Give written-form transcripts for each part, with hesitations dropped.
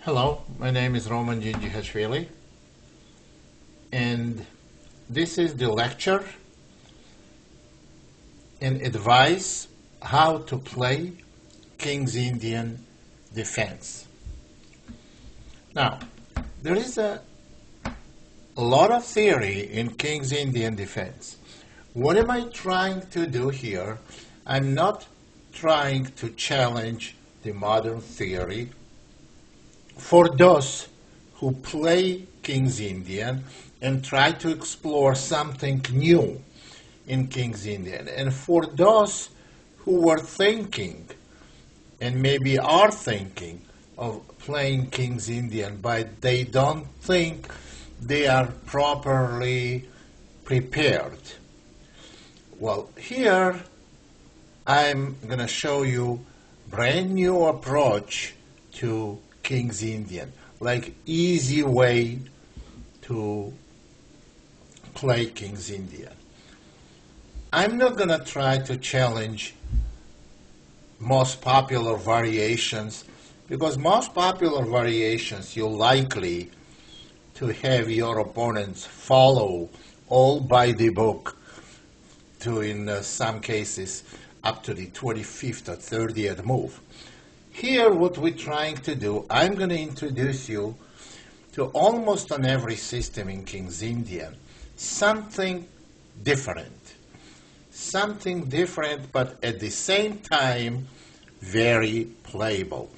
Hello, my name is Roman Djindjihashvili, and this is the lecture and advice how to play King's Indian defense. Now, there is a lot of theory in King's Indian defense. What am I trying to do here? I'm not trying to challenge the modern theory. For those who play King's Indian and try to explore something new in King's Indian, and for those who were thinking and maybe are thinking of playing King's Indian, but they don't think they are properly prepared. Well, here I'm going to show you brand new approach to King's Indian, like easy way to play King's Indian. I'm not going to try to challenge most popular variations, because most popular variations you're likely to have your opponents follow all by the book to, in some cases, up to the 25th or 30th move. Here, what we're trying to do, I'm going to introduce you to almost on every system in King's Indian, something different. Something different, but at the same time, very playable.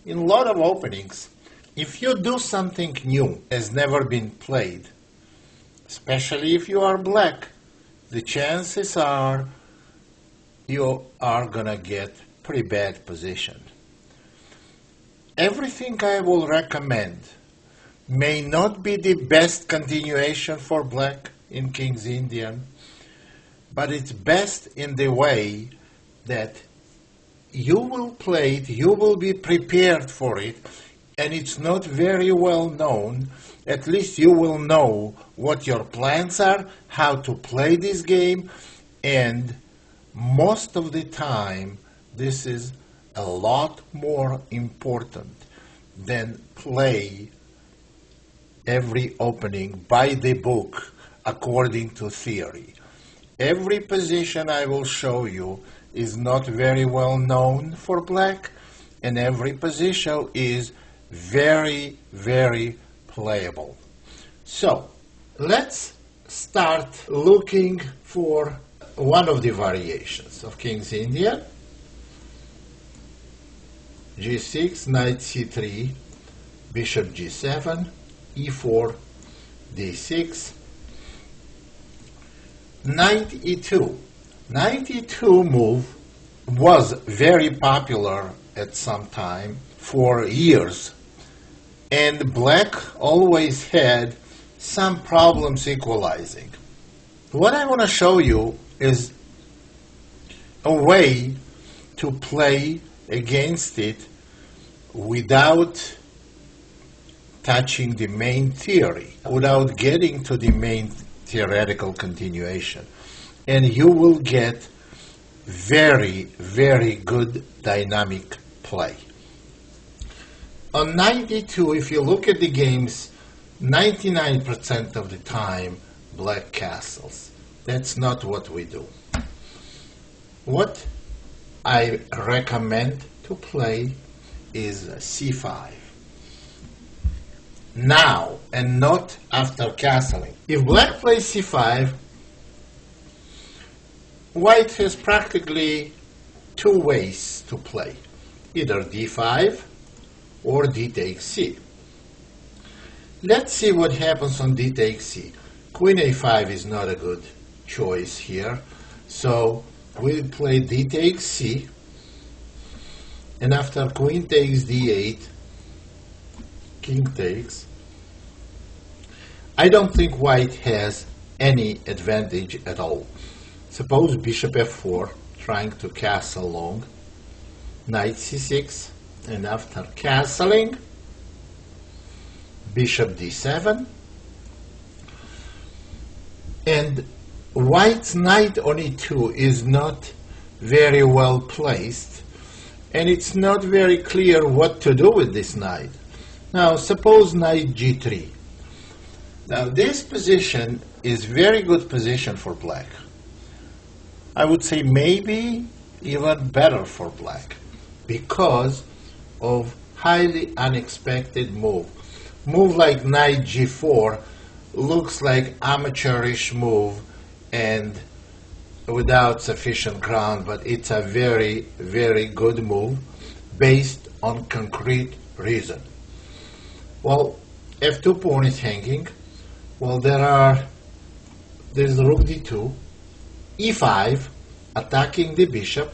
In a lot of openings, if you do something new, has never been played, especially if you are black, the chances are you are going to get pretty bad position. Everything I will recommend may not be the best continuation for black in King's Indian, but it's best in the way that you will play it, you will be prepared for it, and it's not very well known. At least you will know what your plans are, how to play this game, and most of the time this is a lot more important than play every opening by the book according to theory. Every position I will show you is not very well known for black, and every position is very, very playable. So, let's start looking for one of the variations of King's Indian. G6, knight c3, bishop g7, e4, d6, knight e2. Knight e2 move was very popular at some time for years, and black always had some problems equalizing. What I want to show you is a way to play against it without touching the main theory, without getting to the main theoretical continuation. And you will get very, very good dynamic play. On 92, if you look at the games, 99% of the time, black castles. That's not what we do. What I recommend to play is c5. Now, and not after castling. If black plays c5, white has practically two ways to play, either d5 or d takes c. Let's see what happens on d takes c. Queen a5 is not a good choice here, so we'll play d takes c, and after queen takes d8, king takes. I don't think white has any advantage at all. Suppose bishop f4, trying to castle long, knight c6, and after castling, bishop d7, and white's knight on e2 is not very well placed, and it's not very clear what to do with this knight. Now suppose knight g3. Now this position is very good position for black. I would say maybe even better for black because of highly unexpected move. Move like knight g4 looks like amateurish move and without sufficient ground, but it's a very, very good move based on concrete reason. Well, f2 pawn is hanging. Well, there's rook d2, e5, attacking the bishop.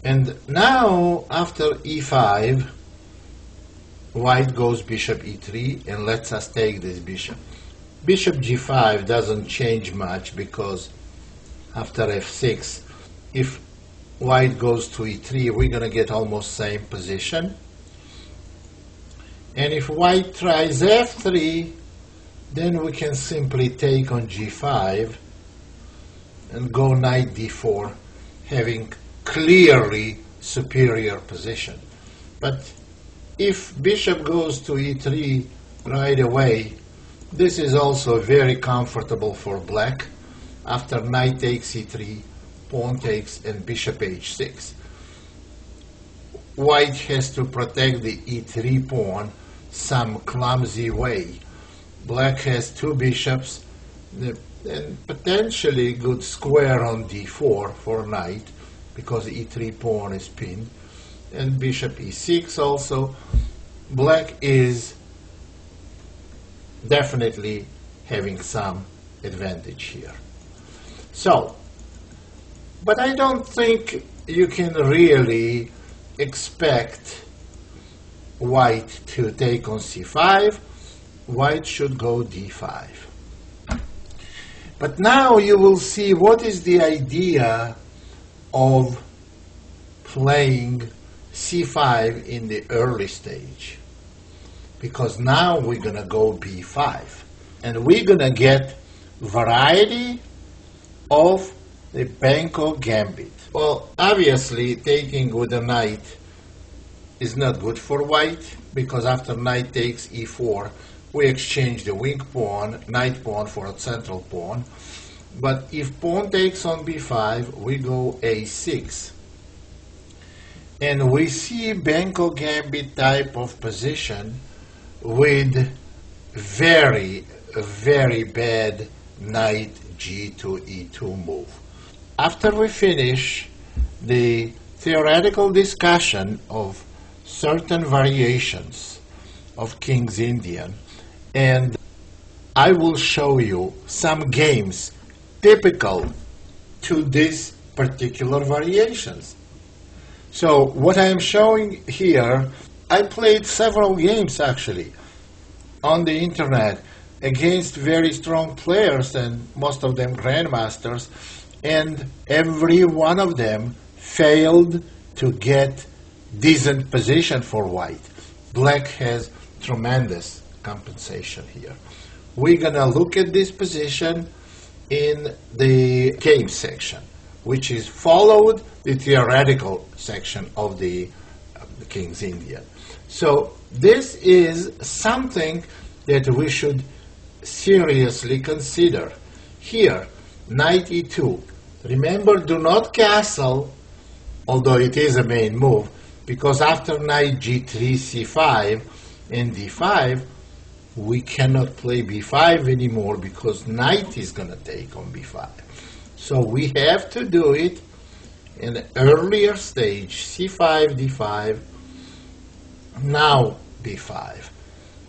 And now, after e5, white goes bishop e3 and lets us take this bishop. Bishop g5 doesn't change much because after f6, if white goes to e3, we're going to get almost same position. And if white tries f3, then we can simply take on g5 and go knight d4, having clearly superior position. But if bishop goes to e3 right away, this is also very comfortable for black. After knight takes e3, pawn takes, and bishop h6. White has to protect the e3 pawn some clumsy way. Black has two bishops and potentially good square on d4 for knight because e3 pawn is pinned, and bishop e6 also. Black is definitely having some advantage here. So, but I don't think you can really expect white to take on c5. White should go d5. But now you will see what is the idea of playing c5 in the early stage. Because now we're going to go b5. And we're going to get variety of the Benko gambit. Well, obviously, taking with a knight is not good for white, because after knight takes e4, we exchange the wing pawn, knight pawn, for a central pawn. But if pawn takes on b5, we go a6. And we see Benko gambit type of position with very, very bad knight g to e2 move. After we finish the theoretical discussion of certain variations of King's Indian, and I will show you some games typical to these particular variations. So what I am showing here, I played several games actually on the internet against very strong players, and most of them grandmasters, and every one of them failed to get decent position for white. Black has tremendous compensation here. We're gonna look at this position in the game section, which is followed the theoretical section of the King's Indian. So this is something that we should seriously consider. Here, knight e2. Remember, do not castle, although it is a main move, because after knight g3, c5, and d5, we cannot play b5 anymore because knight is going to take on b5. So we have to do it in an earlier stage, c5, d5, now b5.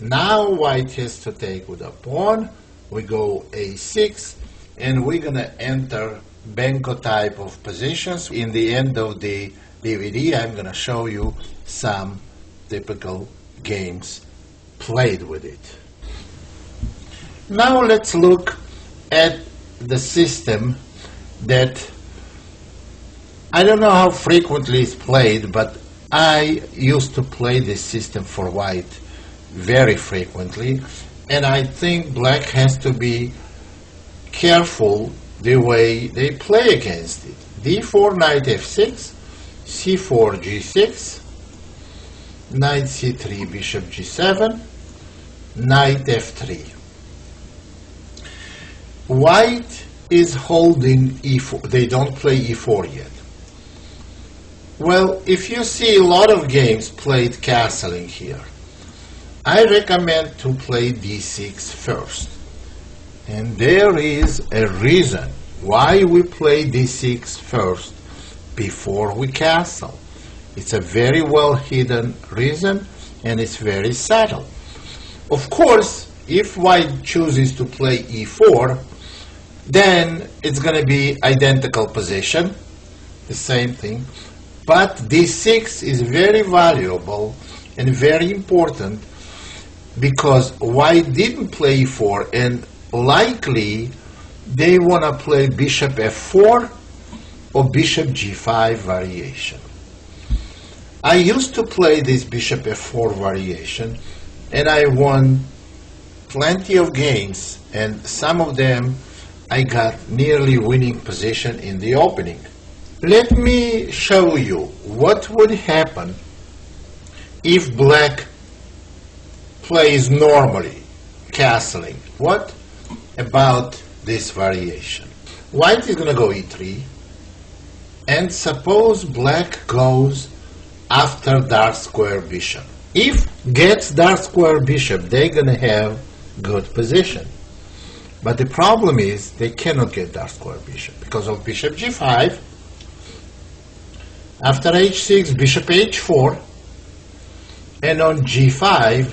Now white has to take with a pawn, we go a6, and we're going to enter Benko type of positions. In the end of the DVD, I'm going to show you some typical games played with it. Now let's look at the system that I don't know how frequently it's played, but I used to play this system for white very frequently, and I think black has to be careful the way they play against it. d4, knight f6, c4, g6, knight c3, bishop g7, knight f3. White is holding e4. They don't play e4 yet. Well, if you see a lot of games played castling here, I recommend to play d6 first. And there is a reason why we play d6 first before we castle. It's a very well hidden reason, and it's very subtle. Of course, if white chooses to play e4, then it's going to be identical position, the same thing. But d6 is very valuable and very important because white didn't play e4, and likely they want to play bishop f4 or bishop g5 variation. I used to play this bishop f4 variation, and I won plenty of games, and some of them I got nearly winning position in the opening. Let me show you what would happen if black plays normally, castling. What about this variation? White is going to go e3, and suppose black goes after dark square bishop. If gets dark square bishop, they're going to have good position. But the problem is they cannot get dark square bishop because of bishop g5. After h6, bishop h4, and on g5,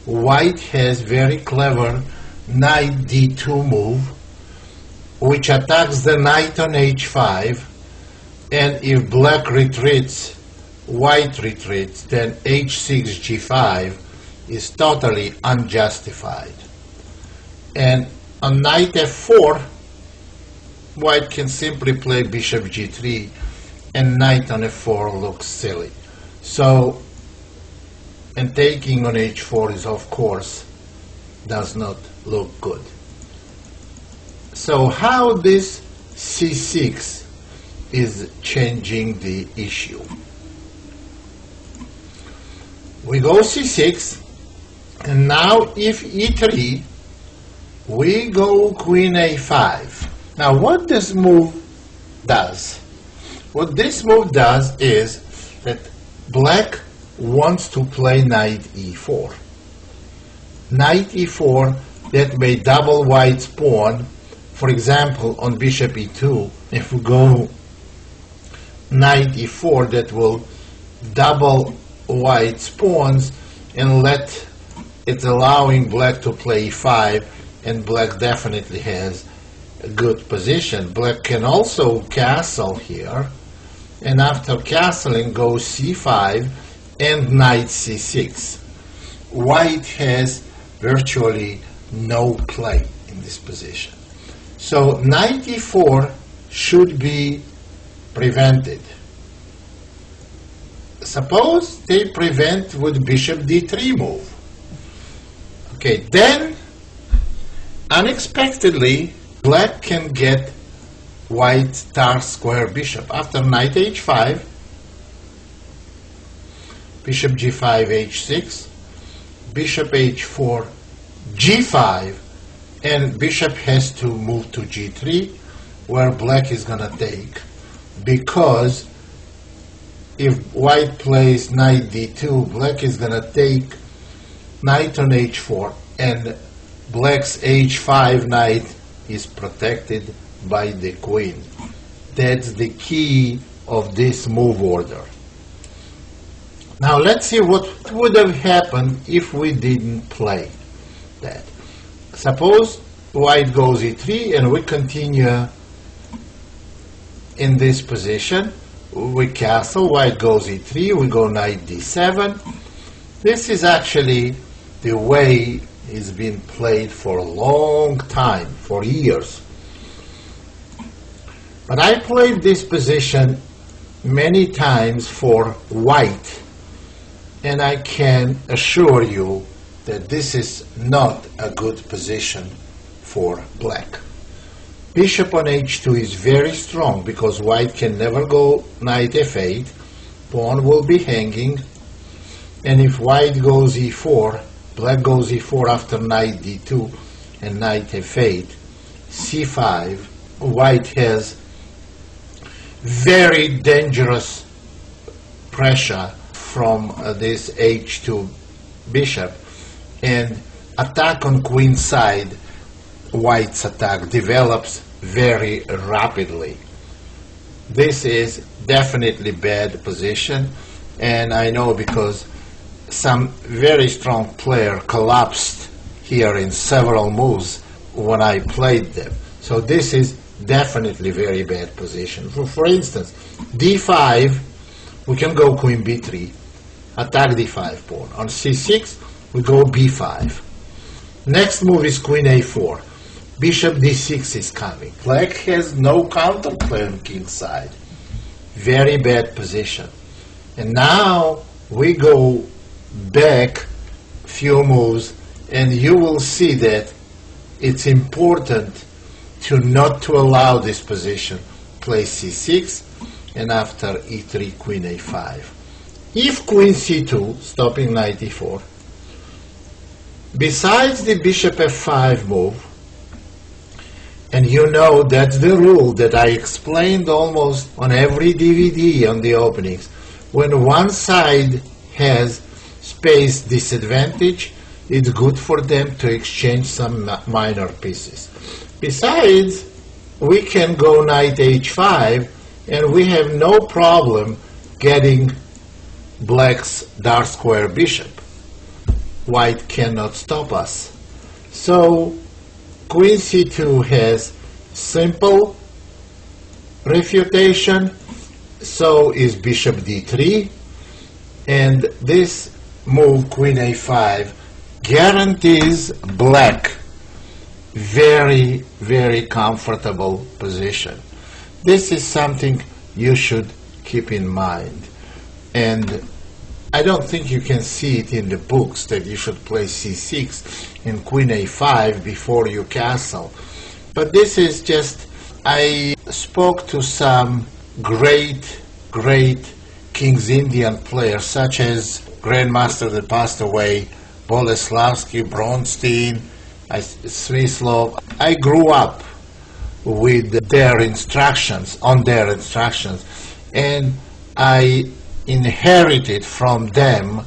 white has very clever knight d2 move, which attacks the knight on h5, and if black retreats, white retreats, then h6 g5 is totally unjustified. And on knight f4, white can simply play bishop g3, and knight on f4 looks silly. So, and taking on h4 is, of course, does not look good. So how this c6 is changing the issue? We go c6, and now if e3, we go queen a5. Now what this move does? What this move does is that black wants to play knight e4. Knight e4, that may double white's pawn. For example, on bishop e2, if we go knight e4, that will double white's pawns and it's allowing black to play e5, and black definitely has a good position. Black can also castle here, and after castling goes c5 and knight c6. White has virtually no play in this position. So knight e4 should be prevented. Suppose they prevent with bishop d3 move. Okay, then unexpectedly black can get white dark square bishop. After knight h5, bishop g5 h6, bishop h4 g5, and bishop has to move to g3, where black is going to take, because if white plays knight d2, black is going to take knight on h4, and black's h5 knight is protected by the queen. That's the key of this move order. Now let's see what would have happened if we didn't play that. Suppose white goes e3 and we continue in this position. We castle, white goes e3, we go knight d7. This is actually the way it's been played for a long time, for years. But I played this position many times for white, and I can assure you that this is not a good position for black. Bishop on h2 is very strong because white can never go knight f8, pawn will be hanging, And if white goes e4, black goes e4 after knight d2 and knight f8, c5, white has very dangerous pressure from this h2 bishop, and attack on queen side, white's attack develops very rapidly. This is definitely bad position, and I know because some very strong player collapsed here in several moves when I played them. So this is definitely very bad position. For instance, d5, we can go queen b3, attack d5 pawn. On c6, we go b5. Next move is queen a4. Bishop d6 is coming. Black has no counterplay on king side. Very bad position. And now we go back few moves, and you will see that it's important to not to allow this position. Play c6, and after e3, queen a5. If queen c2, stopping knight e4, besides the bishop f5 move, and you know that's the rule that I explained almost on every DVD on the openings, when one side has space disadvantage, it's good for them to exchange some minor pieces. Besides, we can go knight h5, and we have no problem getting black's dark square bishop. White cannot stop us. So queen c2 has simple refutation, so is bishop d3, and this move, queen a5, guarantees black very, very comfortable position. This is something you should keep in mind. And I don't think you can see it in the books that you should play c6 and queen a5 before you castle. But this is just, I spoke to some great King's Indian players, such as Grandmaster that passed away, Boleslavsky, Bronstein, Smyslov. I grew up with their instructions, and I inherited from them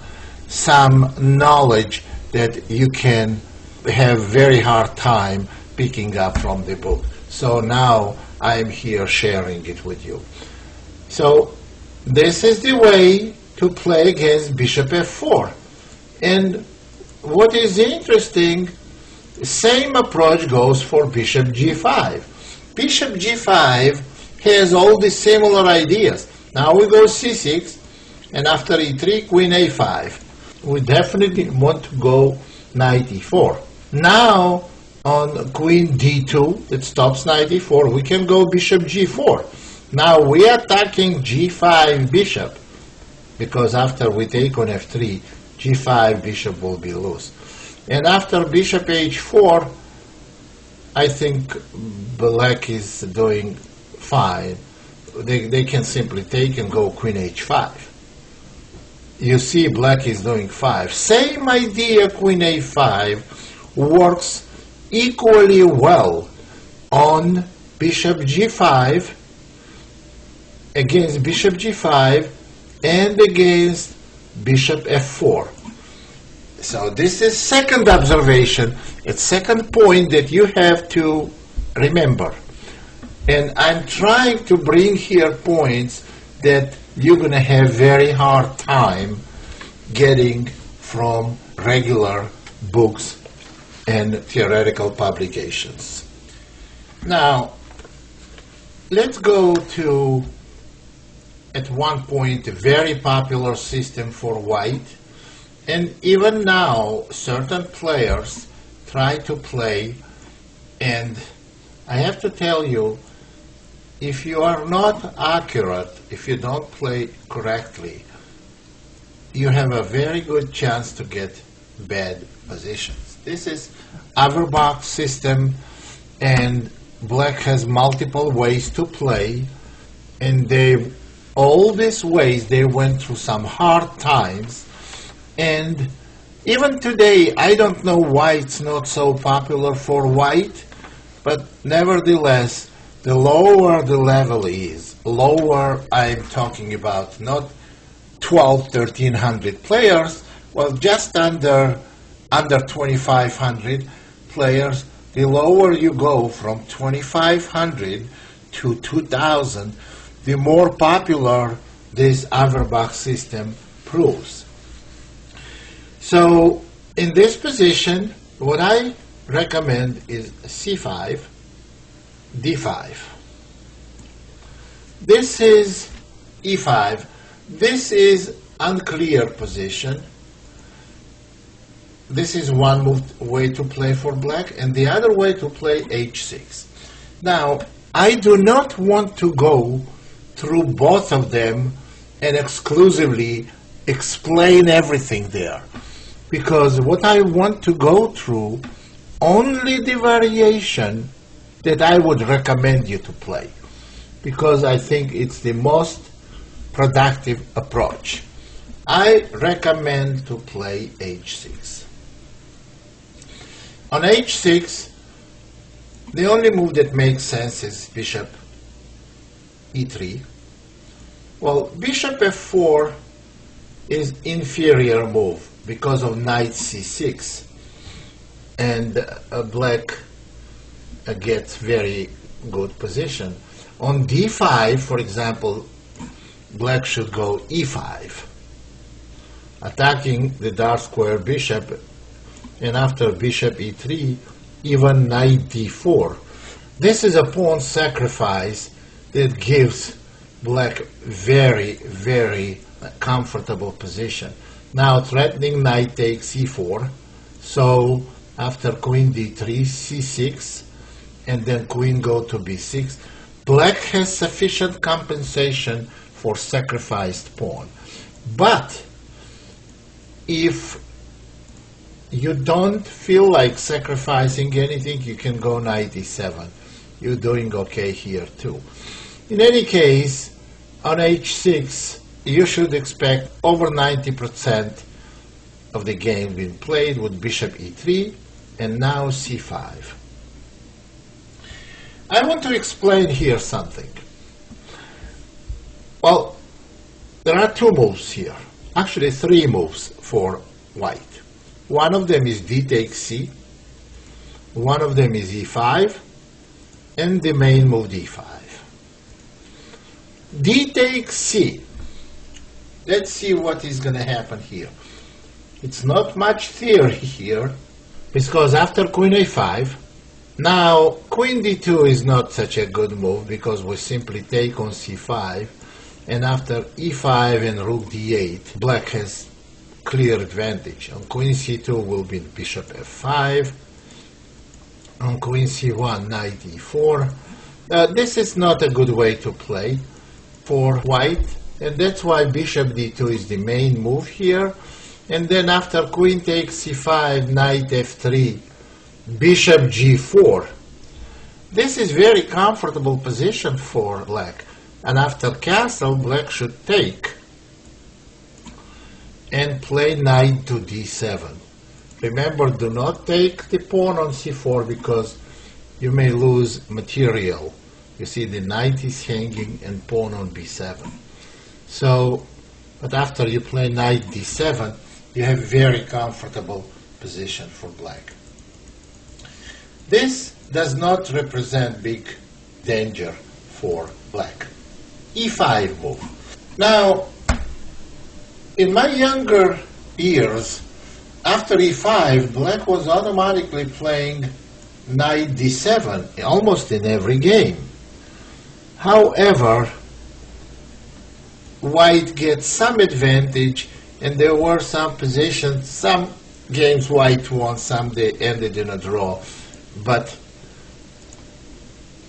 some knowledge that you can have very hard time picking up from the book. So now I'm here sharing it with you. So this is the way to play against bishop f4. And what is interesting, same approach goes for bishop g5. Bishop g5 has all the similar ideas. Now we go c6, and after e3, queen a5. We definitely want to go knight e4. Now, on queen d2, that stops knight e4, we can go bishop g4. Now we are attacking g5 bishop, because after we take on f3, g5 bishop will be loose. And after bishop h4, I think black is doing fine. They can simply take and go queen h5. You see black is doing 5. Same idea, queen a5 works equally well on bishop g5, against bishop g5, and against bishop f4. So this is second observation, it's second point that you have to remember. And I'm trying to bring here points that you're going to have very hard time getting from regular books and theoretical publications. Now, let's go to, at one point, a very popular system for white. And even now, certain players try to play, and I have to tell you, if you are not accurate, if you don't play correctly, you have a very good chance to get bad positions. This is Averbach system, and black has multiple ways to play, and all these ways they went through some hard times, And even today, I don't know why it's not so popular for white, but nevertheless, the lower the level is, lower I'm talking about, not 1,300 players, well, just under 2,500 players, the lower you go from 2,500 to 2,000, the more popular this Averbach system proves. So in this position, what I recommend is c5, d5. This is e5. This is unclear position. This is one way to play for black, and the other way to play h6. Now, I do not want to go through both of them and exclusively explain everything there, because what I want to go through only the variation that I would recommend you to play, because I think it's the most productive approach. I recommend to play h6. On h6, the only move that makes sense is bishop e3. Well, bishop f4 is inferior move because of knight c6, and black gets very good position. On d5, for example, black should go e5, attacking the dark square bishop, and after bishop e3, even knight d4. This is a pawn sacrifice that gives black very, very comfortable position. Now threatening knight takes e4, so after queen d3, c6, and then queen go to b6, black has sufficient compensation for sacrificed pawn. But if you don't feel like sacrificing anything, you can go knight e7. You're doing okay here too. In any case, on h6, you should expect over 90% of the game being played with bishop e3, and now c5. I want to explain here something. Well, there are two moves here. Actually, three moves for white. One of them is d takes c, one of them is e5, and the main move d5. D takes c. Let's see what is going to happen here. It's not much theory here, because after queen a5, now queen d2 is not such a good move, because we simply take on c5, and after e5 and rook d8, black has clear advantage. On queen c2 will be bishop f5, on queen c1 knight e4. This is not a good way to play for white, and that's why bishop d2 is the main move here. And then after queen takes c5, knight f3, bishop g4. This is very comfortable position for black, and after castle, black should take and play knight to d7. Remember, do not take the pawn on c4, because you may lose material. You see, the knight is hanging and pawn on b7. So, but after you play knight d7, you have very comfortable position for black. This does not represent big danger for black. e5 move. Now, in my younger years, after e5, black was automatically playing knight d7 almost in every game. However, white gets some advantage, and there were some positions, some games white won, some they ended in a draw. But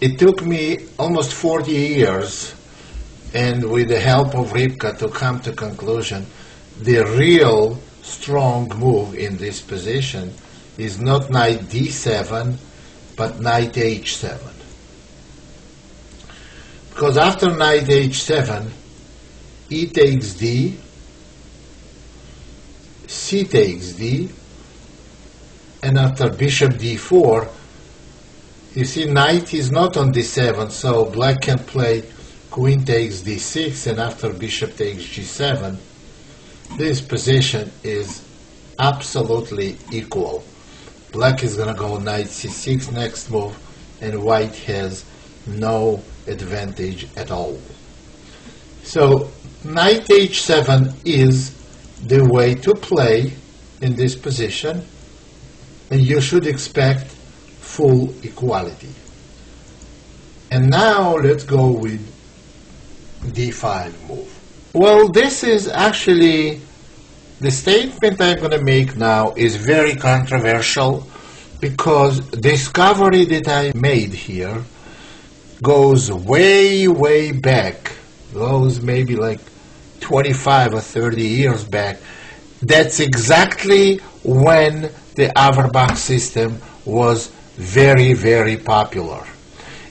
it took me almost 40 years, and with the help of Rybka, to come to conclusion the real strong move in this position is not knight d7, but knight h7. Because after knight h7, e takes d, c takes d, and after bishop d4, you see knight is not on d7, so black can play queen takes d6, and after bishop takes g7, this position is absolutely equal. Black is going to go knight c6 next move, and white has no advantage at all. So knight h7 is the way to play in this position, and you should expect full equality. And now let's go with d5 move. Well, this is actually, the statement I'm going to make now is very controversial, because discovery that I made here goes way, way back, goes maybe like 25 or 30 years back. That's exactly when the Averbach system was very, very popular.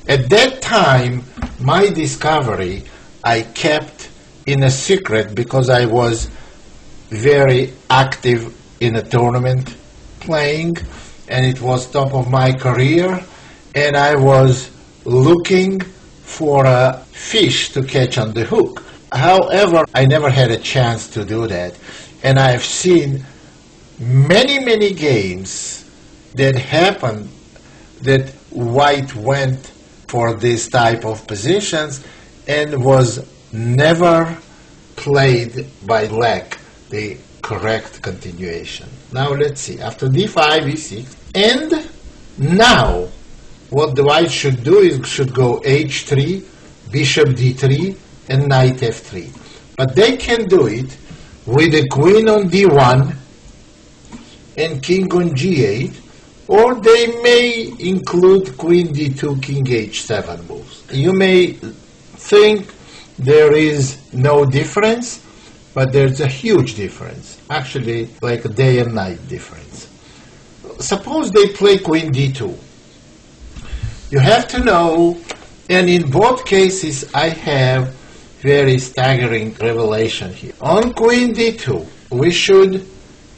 At that time, my discovery I kept in a secret because I was very active in a tournament playing, and it was top of my career, and I was looking for a fish to catch on the hook. However, I never had a chance to do that, and I've seen many, many games that happened that white went for this type of positions and was never played by black the correct continuation. Now let's see. After d5, e6, and now what the white should do is should go h3, bishop d3, and knight f3. But they can do it with a queen on d1 and king on g8, or they may include queen d2, king h7 moves. You may think there is no difference, but there's a huge difference, actually like a day and night difference. Suppose they play queen d2. You have to know, and in both cases I have very staggering revelation here. On queen d2, we should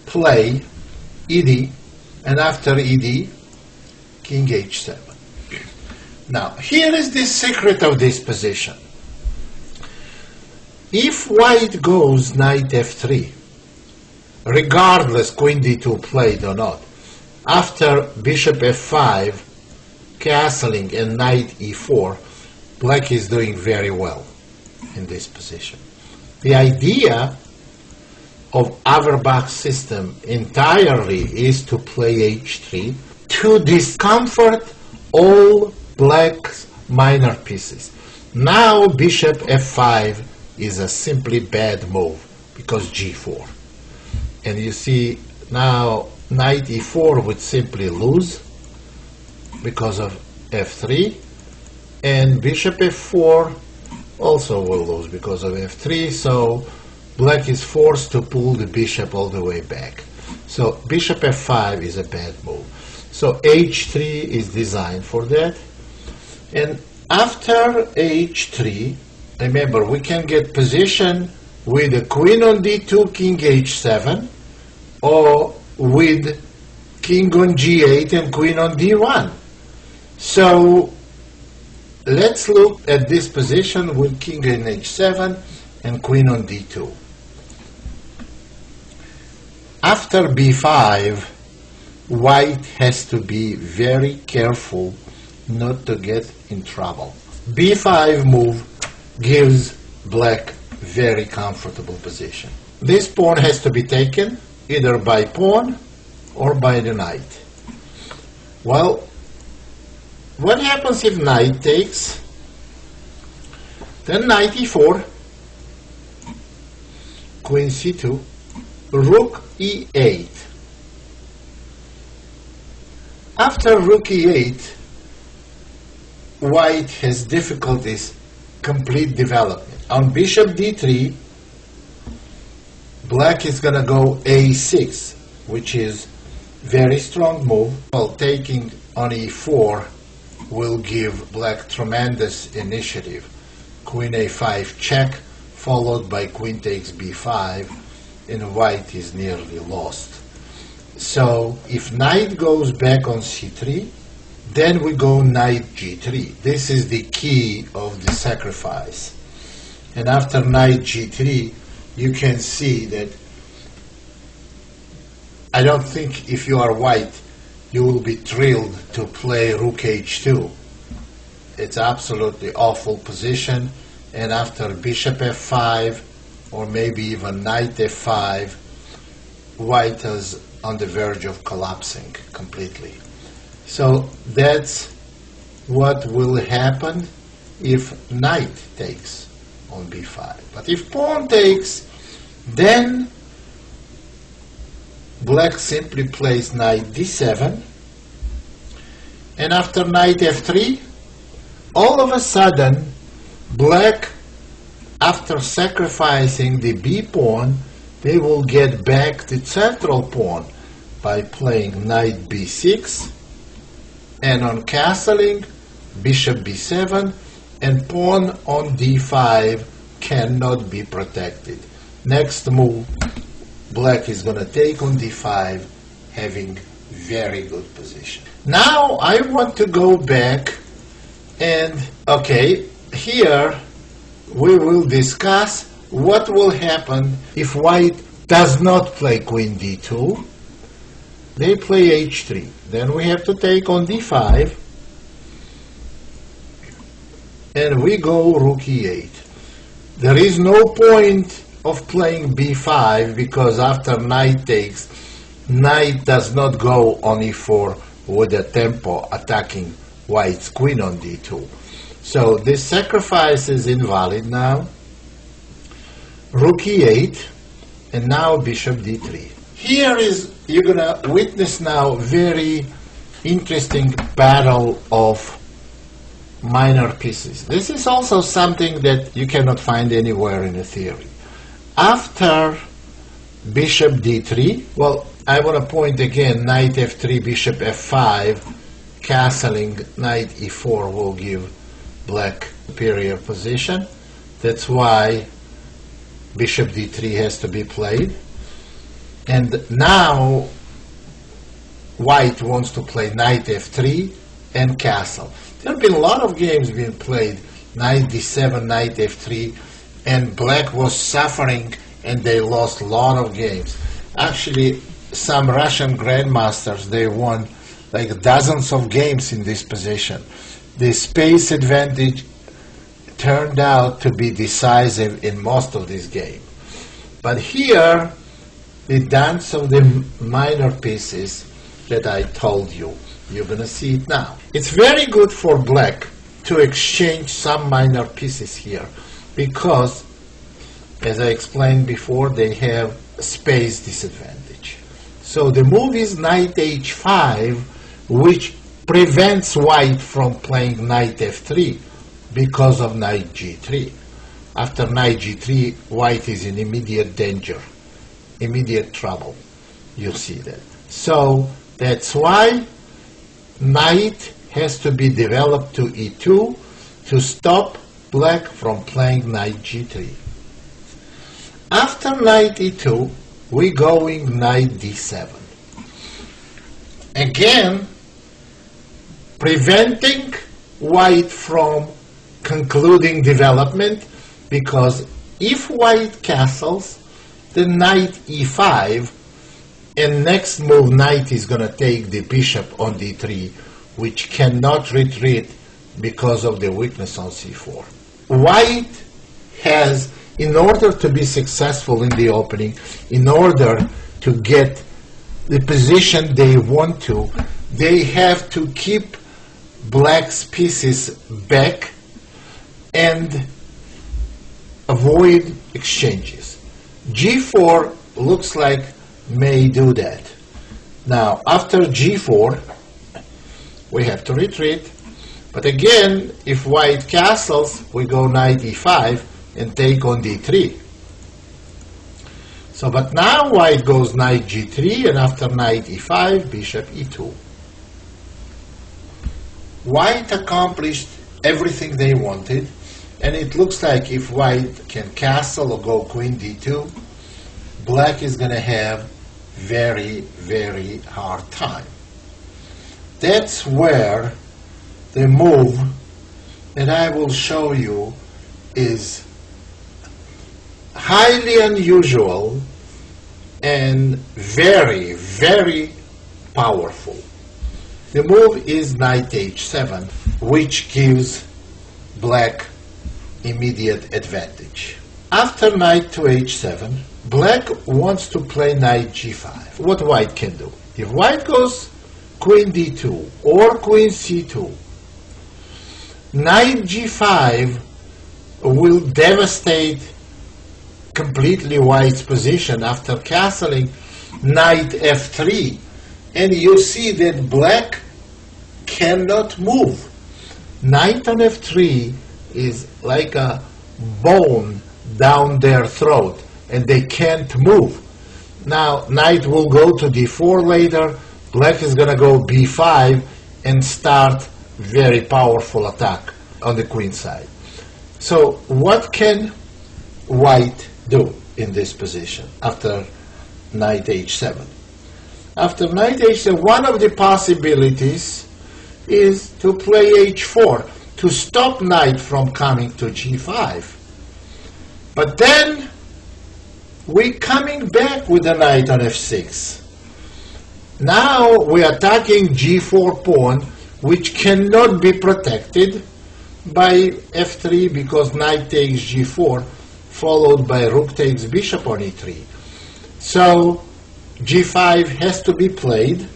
play ed, and after ed, king h7. Now, here is the secret of this position. If white goes knight f3, regardless queen d2 played or not, after bishop f5, castling, and knight e4, black is doing very well in this position. The idea of Averbach's system entirely is to play h3 to discomfort all black's minor pieces. Now bishop f5 is a simply bad move because g4. And you see now knight e4 would simply lose because of f3, and bishop f4 also will lose because of f3, so black is forced to pull the bishop all the way back. So bishop f5 is a bad move. So h3 is designed for that. And after h3, remember, we can get position with a queen on d2, king h7, or with king on g8 and queen on d1. So let's look at this position with king on h7 and queen on d2. After b5, white has to be very careful not to get in trouble. b5 move gives black very comfortable position. This pawn has to be taken either by pawn or by the knight. Well, what happens if knight takes? Then knight e4, queen c2, rook e8. After rook e8, white has difficulties complete development. On bishop d3, black is going to go a6, which is very strong move. While taking on e4 will give black tremendous initiative. Queen a5 check, followed by queen takes b5, and white is nearly lost. So if knight goes back on c3, then we go knight g3. This is the key of the sacrifice. And after knight g3, you can see that I don't think if you are white, you will be thrilled to play rook h2. It's absolutely awful position. And after bishop f5, or maybe even knight f5, white is on the verge of collapsing completely. So that's what will happen if knight takes on b5. But if pawn takes, then black simply plays knight d7, and after knight f3, all of a sudden, black, after sacrificing the b pawn, they will get back the central pawn by playing knight b6, and on castling, bishop b7, and pawn on d5 cannot be protected. Next move, black is going to take on d5, having very good position. Now I want to go back and, okay, here we will discuss what will happen if white does not play queen d2. They play h3. Then we have to take on d5, and we go rook e8. There is no point of playing b5 because after knight takes, knight does not go on e4 with a tempo attacking white's queen on d2. So this sacrifice is invalid now. Rook e8, and now bishop d3. Here is, you're going to witness now very interesting battle of minor pieces. This is also something that you cannot find anywhere in the theory. After bishop d3, well, I want to point again, knight f3, bishop f5, castling knight e4 will give black superior position. That's why bishop d3 has to be played. And now white wants to play knight f3 and castle. There have been a lot of games being played, knight d7, knight f3, and black was suffering and they lost a lot of games. Actually, some Russian grandmasters, they won like dozens of games in this position. The space advantage turned out to be decisive in most of these games. But here, the dance of the minor pieces that I told you, you're going to see it now. It's very good for black to exchange some minor pieces here because, as I explained before, they have space disadvantage. So the move is knight h5, which prevents white from playing knight f3 because of knight g3. After knight g3, white is in immediate danger, immediate trouble. You see that. So that's why knight has to be developed to e2 to stop black from playing knight g3. After knight e2, we going knight d7. Again, preventing white from concluding development, because if white castles, then knight e5, and next move knight is going to take the bishop on d3, which cannot retreat because of the weakness on c4. White has, in order to be successful in the opening, in order to get the position they want to, they have to keep black's pieces back and avoid exchanges. g4 looks like may do that. Now, after g4, we have to retreat. But again, if white castles, we go knight e5 and take on d3. So, but now white goes knight g3, and after knight e5, bishop e2. White accomplished everything they wanted, and it looks like if white can castle or go queen d2, black is going to have very, very hard time. That's where the move that I will show you is highly unusual and very, very powerful. The move is knight h7, which gives black immediate advantage. After knight to h7, black wants to play knight g5. What white can do? If white goes queen d2 or queen c2, knight g5 will devastate completely white's position after castling knight f3. And you see that black cannot move. Knight on f3 is like a bone down their throat, and they can't move. Now, knight will go to d4 later. Black is going to go b5 and start very powerful attack on the queen side. So what can white do in this position after knight h7? After knight h7, one of the possibilities is to play h4 to stop knight from coming to g5. But then we're coming back with the knight on f6. Now we're attacking g4 pawn, which cannot be protected by f3 because knight takes g4, followed by rook takes bishop on e3. So g5 has to be played,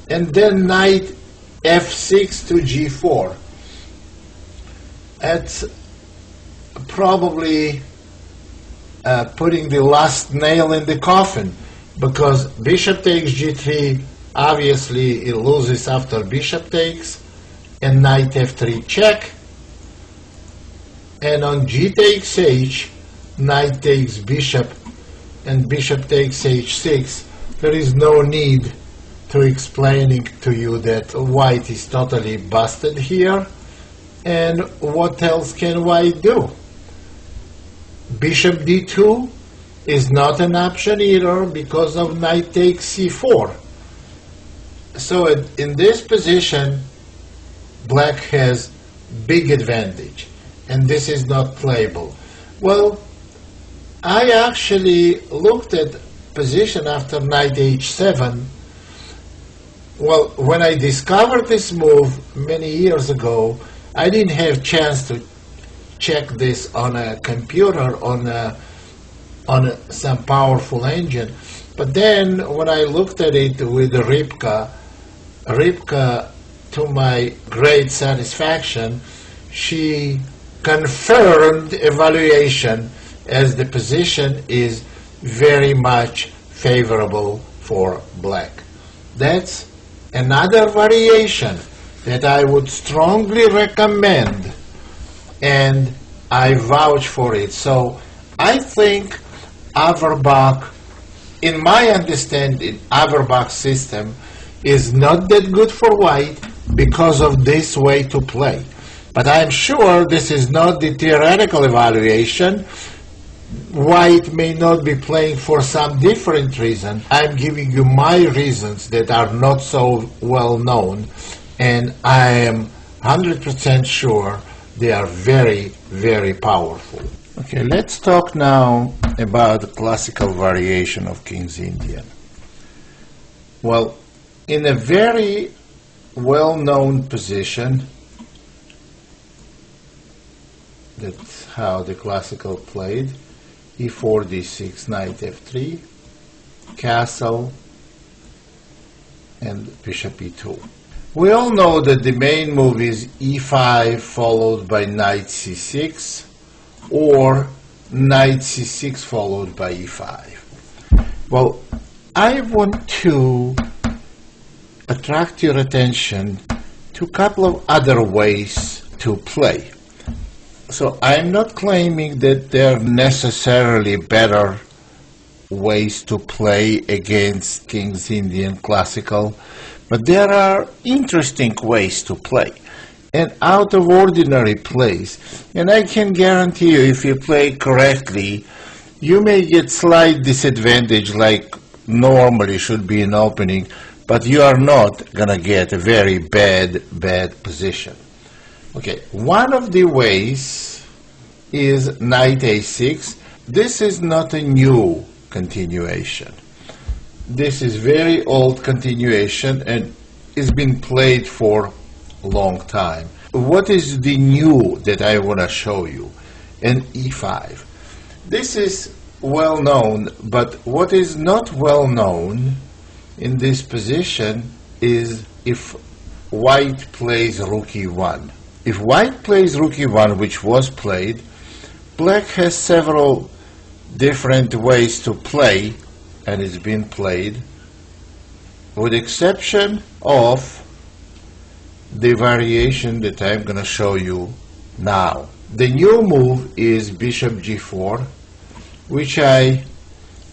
and then knight f6 to g4. That's probably putting the last nail in the coffin, because bishop takes g3, obviously it loses after bishop takes, and knight f3 check, and on g takes h, knight takes bishop, and bishop takes h6. There is no need to explaining to you that white is totally busted here. And what else can white do? Bishop d2 is not an option either because of knight takes c4. So in this position, black has big advantage, and this is not playable. Well, I actually looked at position after knight h7. Well, when I discovered this move many years ago, I didn't have chance to check this on a computer, on some powerful engine. But then when I looked at it with Rivka, to my great satisfaction, she confirmed evaluation as the position is very much favorable for black. That's another variation that I would strongly recommend, and I vouch for it. So I think Averbach, in my understanding, Averbach's system is not that good for white because of this way to play. But I'm sure this is not the theoretical evaluation. White may not be playing for some different reason. I'm giving you my reasons that are not so well known, and I am 100% sure they are very, very powerful. Okay, let's talk now about the classical variation of King's Indian. Well, in a very well-known position, that's how the classical played, e4, d6, knight f3, castle, and bishop e2. We all know that the main move is e5 followed by knight c6, or knight c6 followed by e5. Well, I want to attract your attention to a couple of other ways to play. So I'm not claiming that there are necessarily better ways to play against King's Indian classical, but there are interesting ways to play and out of ordinary plays. And I can guarantee you, if you play correctly, you may get slight disadvantage like normally should be an opening, but you are not going to get a very bad position. Okay, one of the ways is knight a6. This is not a new continuation. This is very old continuation and it's been played for a long time. What is the new that I want to show you? An e5. This is well known, but what is not well known in this position is if white plays rook e1. If white plays rook e1, which was played, black has several different ways to play, and it's been played, with exception of the variation that I'm going to show you now. The new move is bishop g4, which I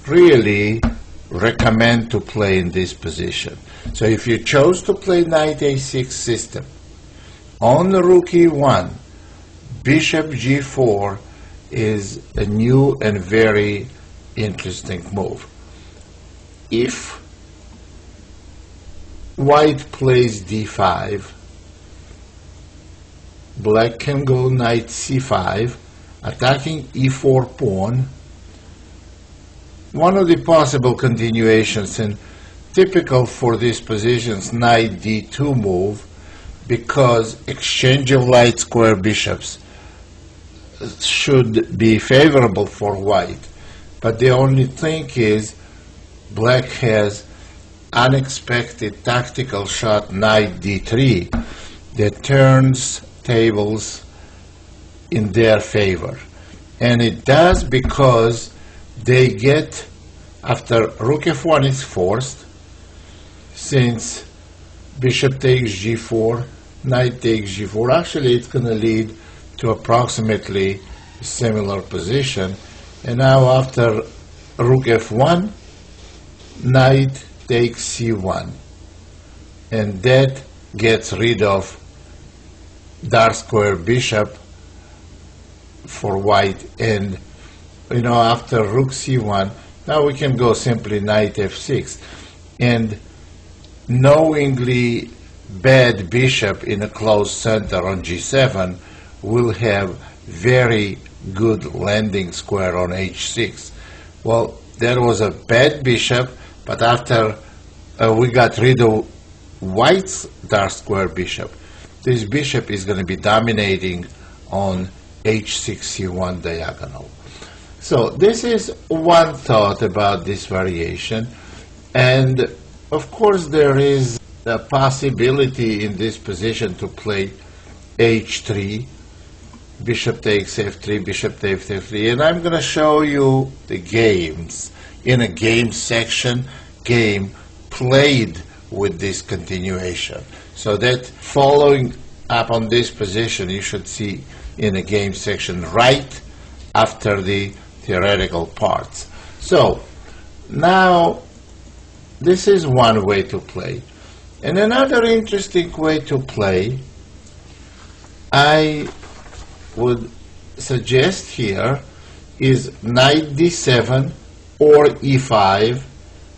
really recommend to play in this position. So if you chose to play knight a6 system, on the rook e1, bishop g4 is a new and very interesting move. If white plays d5, black can go knight c5, attacking e4 pawn. One of the possible continuations, and typical for these positions, knight d2 move, because exchange of light square bishops should be favorable for white. But the only thing is black has unexpected tactical shot knight d3 that turns tables in their favor. And it does because they get, after rook f1 is forced, since bishop takes g4, knight takes g4, actually it's going to lead to approximately a similar position. And now after rook f1, knight takes c1. And that gets rid of dark square bishop for white. And after rook c1, now we can go simply knight f6. And knowingly bad bishop in a closed center on g7 will have very good landing square on h6. Well, there was a bad bishop, but after we got rid of white's dark square bishop, this bishop is going to be dominating on h6 c1 diagonal. So this is one thought about this variation, and of course there is a possibility in this position to play h3, bishop takes f3, bishop takes f3, and I'm going to show you the games in a game section, game played with this continuation. So that following up on this position you should see in a game section right after the theoretical parts. So now this is one way to play. And another interesting way to play, I would suggest here, is knight d7 or e5,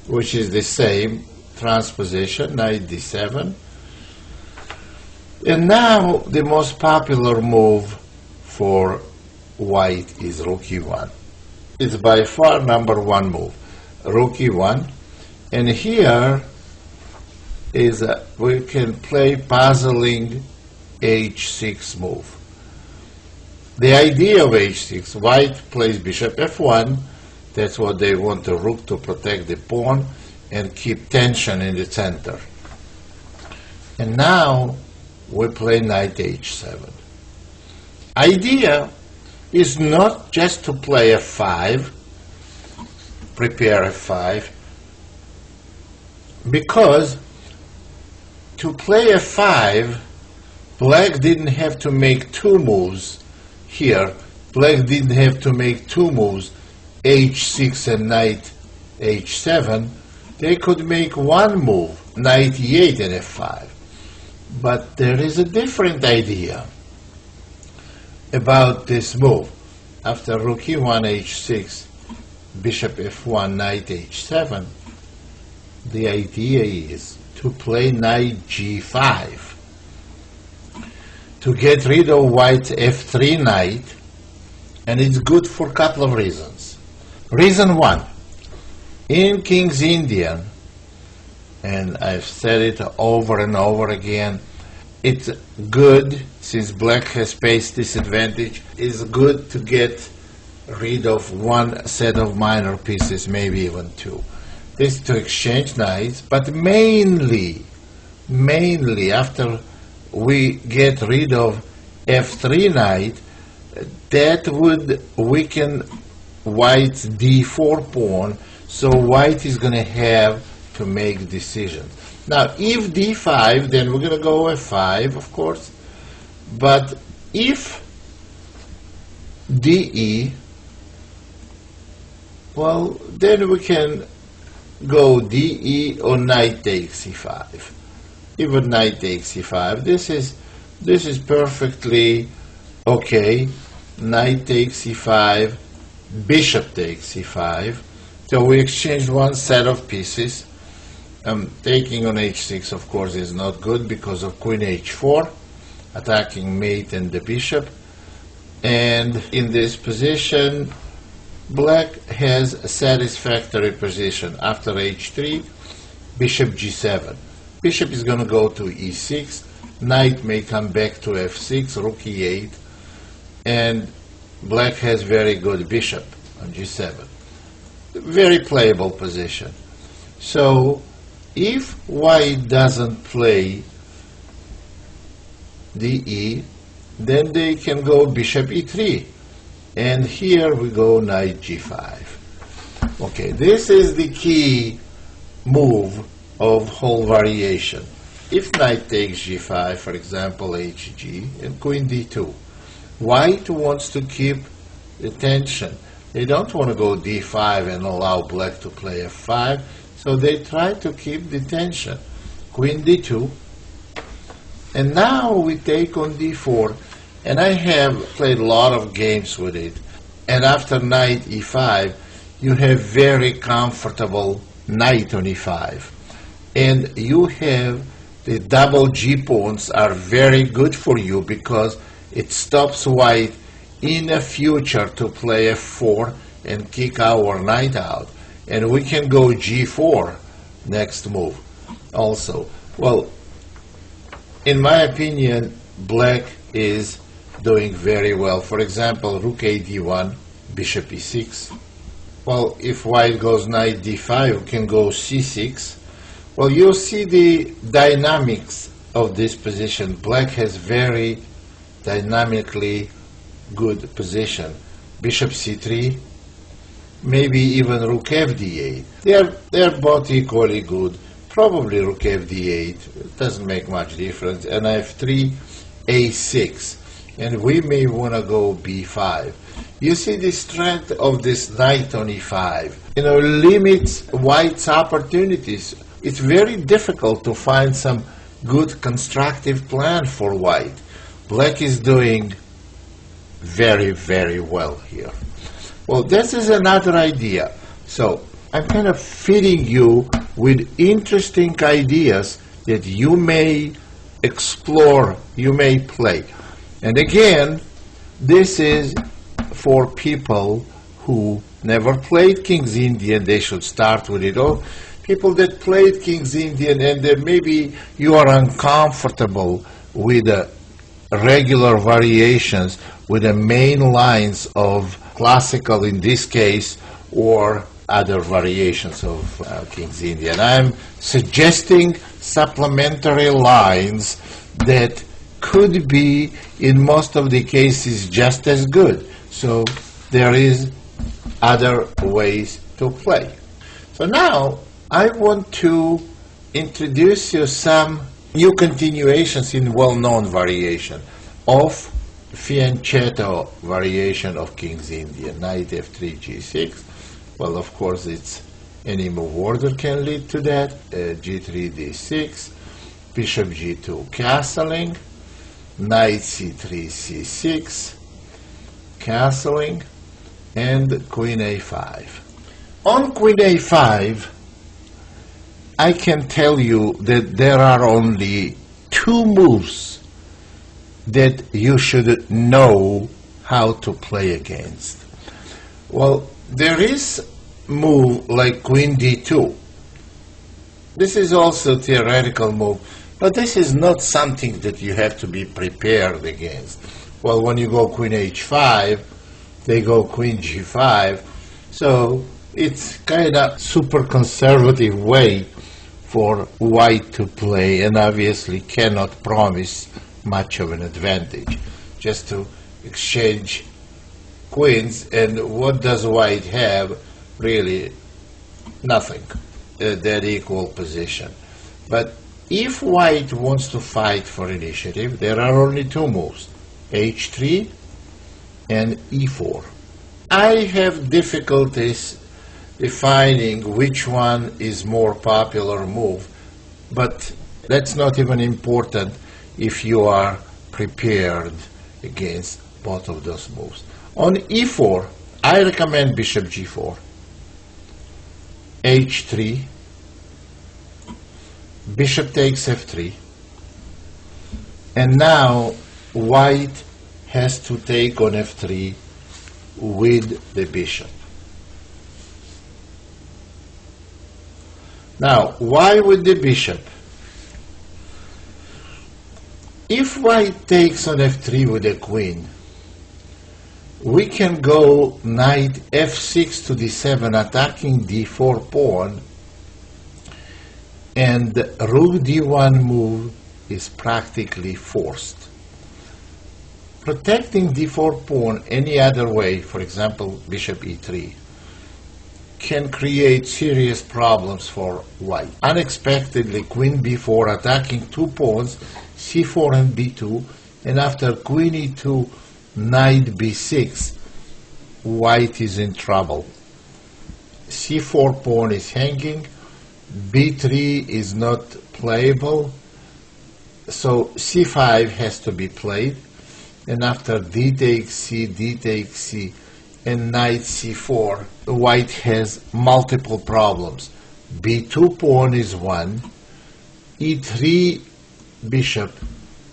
which is the same transposition, knight d7. And now the most popular move for white is rook e1. It's by far number one move, rook e1. And here is we can play puzzling h6 move. The idea of h6, white plays bishop f1, that's what they want the rook to protect the pawn and keep tension in the center. And now we play knight h7. Idea is not just to play f5, prepare f5, because to play f5, black didn't have to make two moves here. Black didn't have to make two moves, h6 and knight h7. They could make one move, knight e8 and f5. But there is a different idea about this move. After rook e1 h6, bishop f1, knight h7, the idea is to play knight g5 to get rid of white's f3 knight, and it's good for a couple of reasons. Reason one, in King's Indian, and I've said it over and over again, it's good, since black has space disadvantage, it's good to get rid of one set of minor pieces, maybe even two. This to exchange knights, but mainly after we get rid of f3 knight, that would weaken white's d4 pawn, so white is going to have to make decisions. Now, if d5, then we're going to go f5, of course, but if de, well, then we can go de or knight takes e5. Even knight takes e5. This is perfectly okay. Knight takes e5, bishop takes e5. So we exchanged one set of pieces. Taking on h6, of course, is not good because of queen h4, attacking mate and the bishop. And in this position, black has a satisfactory position. After h3, bishop g7. Bishop is going to go to e6. Knight may come back to f6, rook e8. And black has very good bishop on g7. Very playable position. So if white doesn't play de, then they can go bishop e3. And here we go knight g5. Okay, this is the key move of whole variation. If knight takes g5, for example, hg, and queen d2, white wants to keep the tension. They don't want to go d5 and allow black to play f5, so they try to keep the tension. Queen d2, and now we take on d4, and I have played a lot of games with it. And after knight e5, you have very comfortable knight on e5. And you have the double g pawns are very good for you because it stops white in the future to play f4 and kick our knight out. And we can go g4 next move also. Well, in my opinion, black is doing very well. For example, rook a d1, bishop e6. Well, if white goes knight d5, we can go c6. Well, you'll see the dynamics of this position. Black has very dynamically good position. Bishop c3, maybe even rook fd8. They're both equally good. Probably rook fd8. It doesn't make much difference. And f3, a6. And we may want to go b5. You see the strength of this knight on e5. Limits white's opportunities. It's very difficult to find some good constructive plan for white. Black is doing very, very well here. Well, this is another idea. So I'm kind of feeding you with interesting ideas that you may explore, you may play. And again, this is for people who never played King's Indian. They should start with it. Or people that played King's Indian and then maybe you are uncomfortable with the regular variations, with the main lines of classical in this case, or other variations of King's Indian. I'm suggesting supplementary lines that could be, in most of the cases, just as good. So there is other ways to play. So now I want to introduce you some new continuations in well-known variation of fianchetto variation of King's Indian. Knight f3, g6. Well, of course, it's any move order can lead to that. G3, d6. Bishop g2, castling. Knight c3, c6. Castling. And queen a5. On queen a5, I can tell you that there are only two moves that you should know how to play against. Well, there is move like queen d2. This is also a theoretical move, but this is not something that you have to be prepared against. Well, when you go queen h5, they go queen g5, so it's kind of super conservative way for white to play, and obviously cannot promise much of an advantage. Just to exchange queens, and what does white have? Really nothing. That equal position. But if white wants to fight for initiative, there are only two moves, h3 and e4. I have difficulties defining which one is more popular move, but that's not even important if you are prepared against both of those moves. On e4, I recommend bishop g4, h3, bishop takes f3, and now white has to take on f3 with the bishop. Now, why with the bishop? If white takes on f3 with the queen, we can go knight f6 to d7, attacking d4 pawn, and rook d1 move is practically forced. Protecting d4 pawn any other way, for example bishop e3, can create serious problems for white. Unexpectedly, queen b4 attacking two pawns, c4 and b2, and after queen e2, knight b6, white is in trouble. c4 pawn is hanging, b3 is not playable, so c5 has to be played, and after d takes c, and knight c4, white has multiple problems. b2 pawn is one, e3 bishop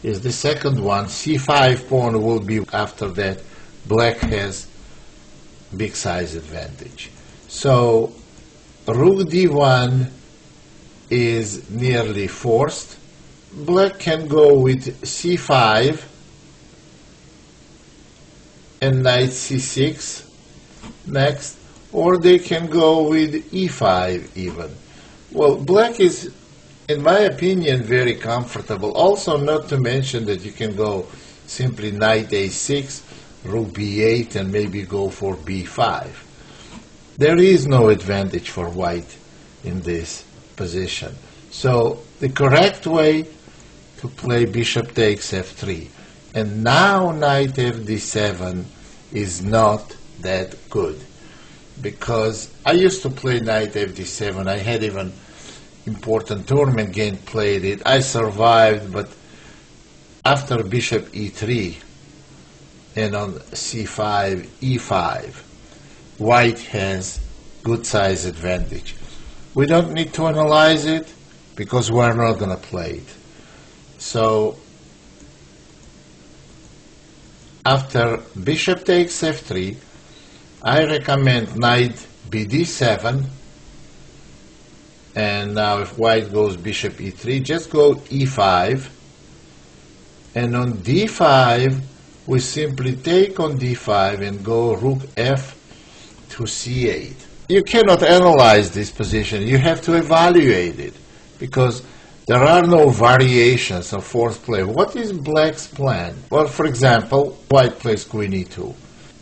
is the second one, c5 pawn will be after that. Black has big size advantage. So rook d1 is nearly forced. Black can go with c5 and knight c6 next, or they can go with e5 even. Well, black is, in my opinion, very comfortable. Also, not to mention that you can go simply knight a6, rook b8, and maybe go for b5. There is no advantage for white in this position. So the correct way to play bishop takes f3. And now knight fd7 is not that good, because I used to play knight fd7. I had even important tournament game played it. I survived, but after bishop e3 and on c5, e5, white has good size advantage. We don't need to analyze it because we're not going to play it. So after bishop takes f3, I recommend knight bd7, and now if white goes bishop e3, just go e5, and on d5 we simply take on d5 and go rook f to c8. You cannot analyze this position, you have to evaluate it, because there are no variations of fourth play. What is black's plan? Well, for example, white plays queen e2.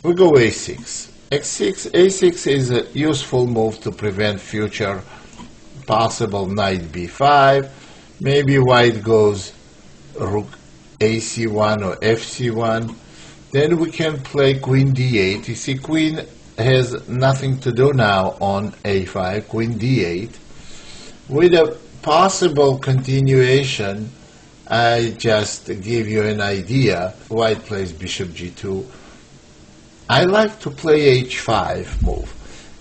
We go a6. a6 is a useful move to prevent future possible knight b5. Maybe white goes rook ac1 or fc1. Then we can play queen d8. You see, queen has nothing to do now on a5, queen d8. With a possible continuation, I just give you an idea. White plays bishop g2. I like to play h5 move,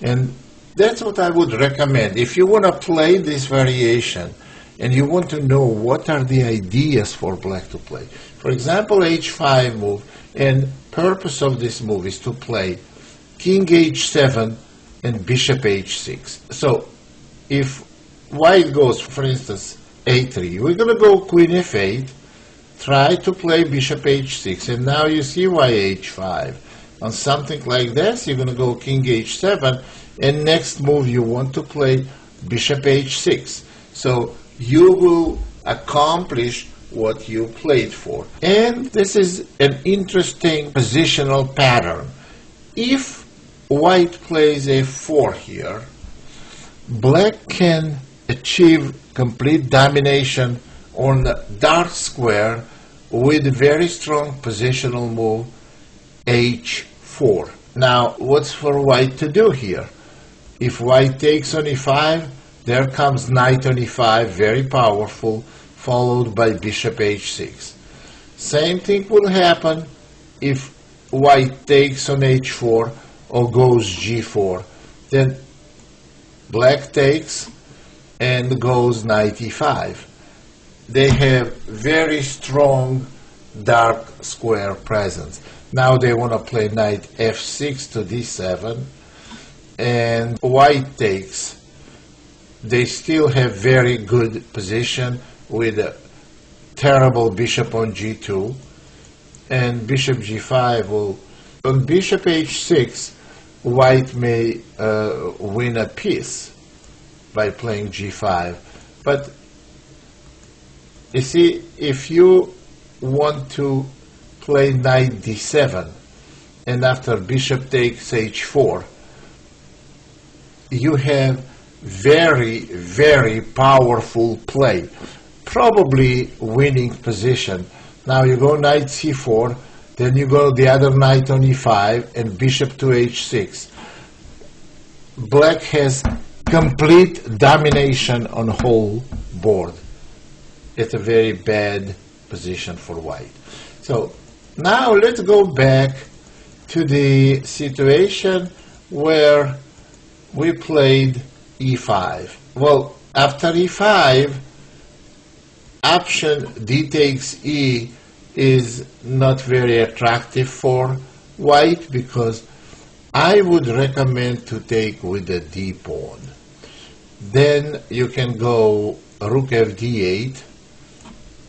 and That's what I would recommend. If you want to play this variation and you want to know what are the ideas for black to play. For example, h5 move, and purpose of this move is to play king h7 and bishop h6. So if white goes, for instance, a3, we're going to go queen f8, try to play bishop h6, and now you see why h5. On something like this, you're going to go king h7, and next move you want to play bishop h6. So you will accomplish what you played for. And this is an interesting positional pattern. If white plays a4 here, black can achieve complete domination on the dark square with a very strong positional move h4. Now, what's for white to do here? If white takes on e5, there comes knight on e5, very powerful, followed by bishop h6. Same thing will happen if white takes on h4 or goes g4. Then black takes and goes knight e5. They have very strong dark square presence. Now they want to play knight f6 to d7, and white takes. They still have very good position with a terrible bishop on g2, and bishop g5 will. On bishop h6, white may win a piece by playing g5. But you see, if you want to play knight d7, and after bishop takes h4, you have very, very powerful play, probably winning position. Now you go knight c4, then you go the other knight on e5, and bishop to h6. Black has complete domination on whole board. It's a very bad position for white. So now let's go back to the situation where we played e5. Well, after e5, option d takes e is not very attractive for white, because I would recommend to take with the d pawn. Then you can go rook fd8.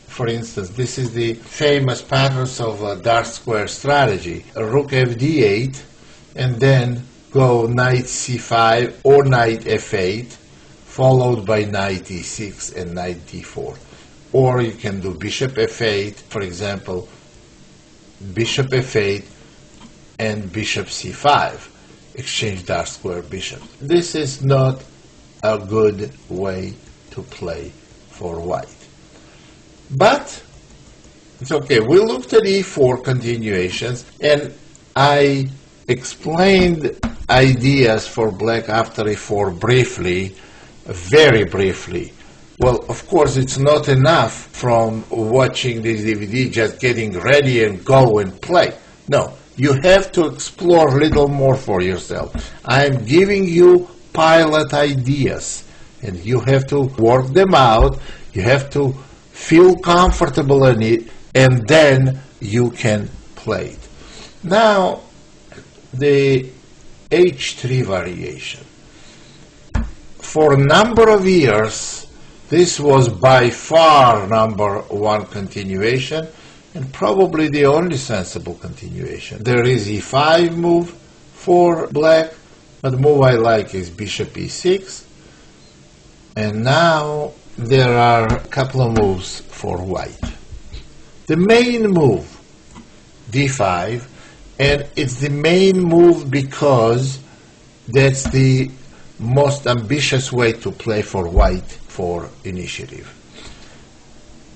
For instance, this is the famous patterns of dark square strategy. Rook fd8, and then go knight c5 or knight f8, followed by knight e6 and knight d4. Or you can do bishop f8, for example, bishop f8 and bishop c5, exchange dark square bishop. This is not a good way to play for white. But it's okay. We looked at e4 continuations, and I explained ideas for black after e4 briefly, very briefly. Well, of course, it's not enough from watching this DVD, just getting ready and go and play. No, you have to explore a little more for yourself. I'm giving you pilot ideas, and you have to work them out. You have to feel comfortable in it, and then you can play it. Now, the h3 variation. For a number of years, this was by far number one continuation, and probably the only sensible continuation. There is e5 move for black, but the move I like is bishop e6. And now there are a couple of moves for white. The main move, d5, and it's the main move because that's the most ambitious way to play for white for initiative.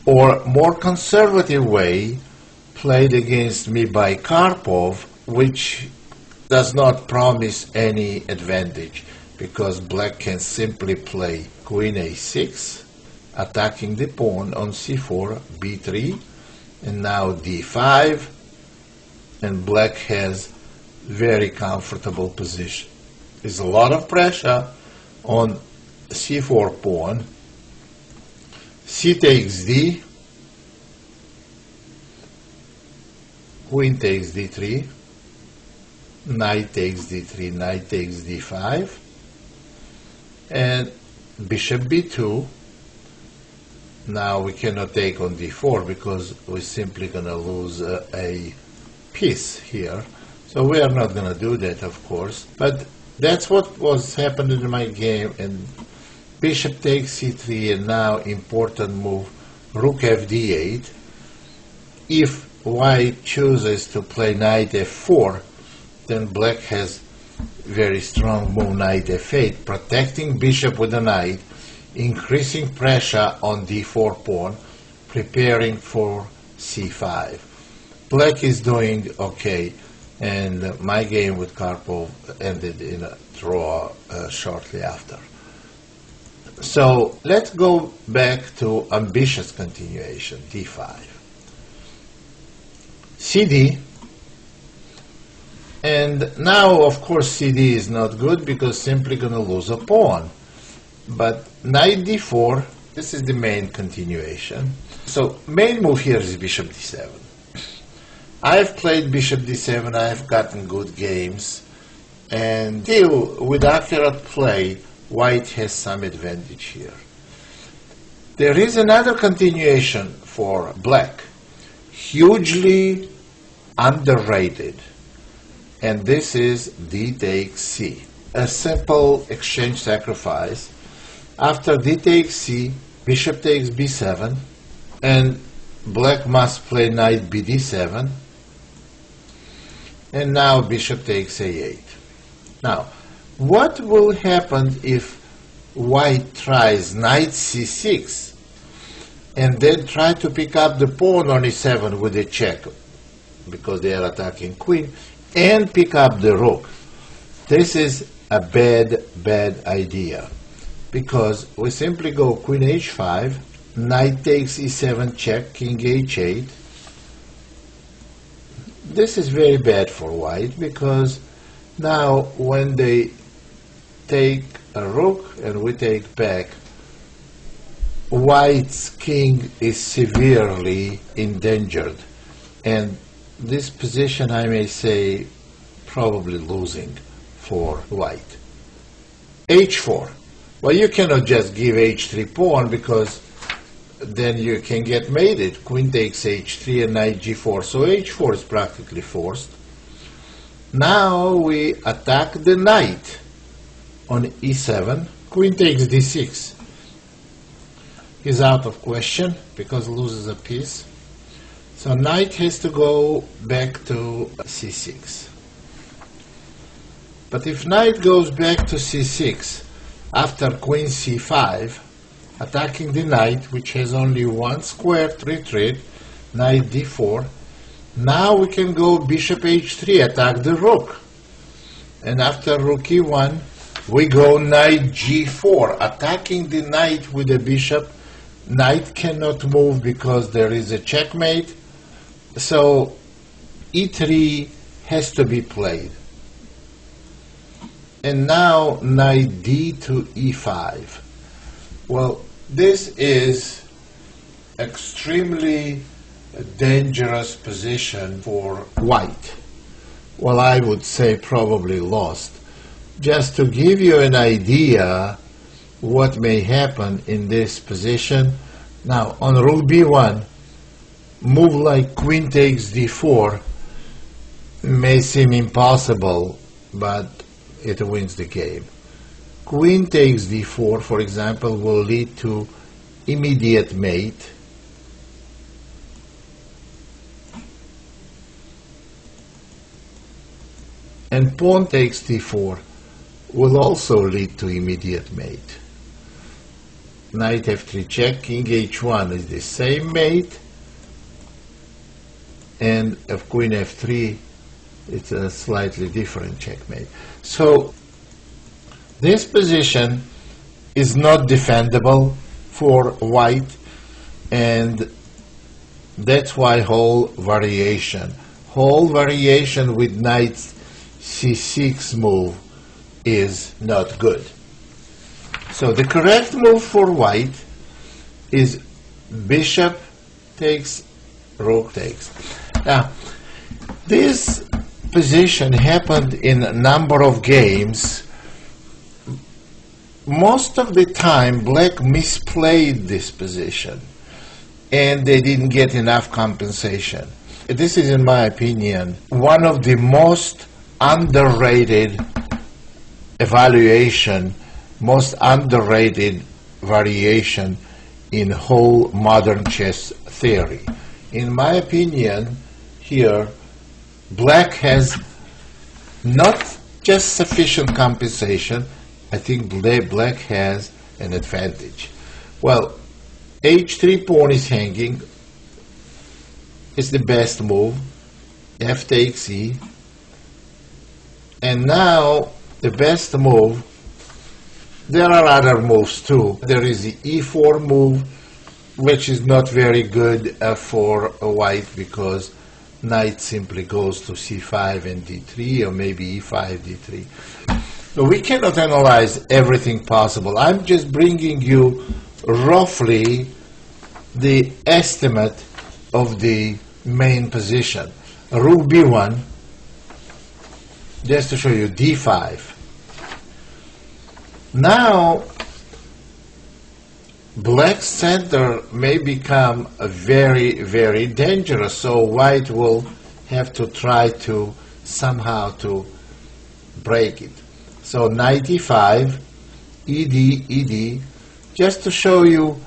Or more conservative way, played against me by Karpov, which does not promise any advantage, because black can simply play queen a6, attacking the pawn on c4, b3, and now d5, and black has very comfortable position There's a lot of pressure on c4 pawn. C takes d, queen takes d3, knight takes d3, knight takes d5, and bishop b2. Now we cannot take on d4 because we're simply going to lose a piece here. So we are not going to do that, of course. But that's what was happening in my game. And bishop takes c3, and now important move, rook fd8. If white chooses to play knight f4, then black has very strong move, knight f8, protecting bishop with a knight, increasing pressure on d4 pawn, preparing for c5. Black is doing okay, and my game with Karpov ended in a draw shortly after. So let's go back to ambitious continuation, d5. cd, and now of course cd is not good because simply going to lose a pawn. But knight d4, this is the main continuation. So main move here is bishop d7. I've played bishop d7, I've gotten good games, and still with accurate play, white has some advantage here. There is another continuation for black, hugely underrated, and this is d takes c. A simple exchange sacrifice. After d takes c, bishop takes b7, and black must play knight bd7, and now bishop takes a8. Now, what will happen if white tries knight c6 and then try to pick up the pawn on e7 with a check, because they are attacking queen, and pick up the rook? This is a bad idea, because we simply go queen h5, knight takes e7 check, king h8. This is very bad for white, because now when they take a rook and we take back, white's king is severely endangered, and this position, I may say, probably losing for white. h4. Well, you cannot just give h3 pawn, because then you can get mated. Queen takes h3 and knight g4. So h4 is practically forced. Now we attack the knight on e7. Queen takes d6. Is out of question because loses a piece. So knight has to go back to c6. But if knight goes back to c6 after queen c5, attacking the knight, which has only one squared retreat, knight d4, now we can go bishop h3, attack the rook. And after rook e1, we go knight g4, attacking the knight with the bishop. Knight cannot move because there is a checkmate. So e3 has to be played. And now knight d to e5. Well, this is extremely dangerous position for white. Well, I would say probably lost. Just to give you an idea what may happen in this position. Now, on rook b1, move like queen takes d4 may seem impossible, but it wins the game. Queen takes d4, for example, will lead to immediate mate. And pawn takes d4 will also lead to immediate mate. Knight f3 check, king h1 is the same mate, and if queen f3, it's a slightly different checkmate. So this position is not defendable for white, and that's why whole variation with knight c6 move is not good. So the correct move for white is bishop takes, rook takes. Now, this position happened in a number of games. Most of the time, black misplayed this position, and they didn't get enough compensation. This is, in my opinion, one of the most underrated evaluation, most underrated variation in whole modern chess theory. In my opinion, here, black has not just sufficient compensation, I think black has an advantage. Well, h3 pawn is hanging. It's the best move. F takes e. And now the best move, there are other moves too. There is the e4 move, which is not very good for white because knight simply goes to c5 and d3, or maybe e5, d3. So we cannot analyze everything possible. I'm just bringing you roughly the estimate of the main position. Rook b1, just to show you, d5. Now, black center may become very, very dangerous, so white will have to try to somehow to break it. So knight e5, ed, ed, just to show you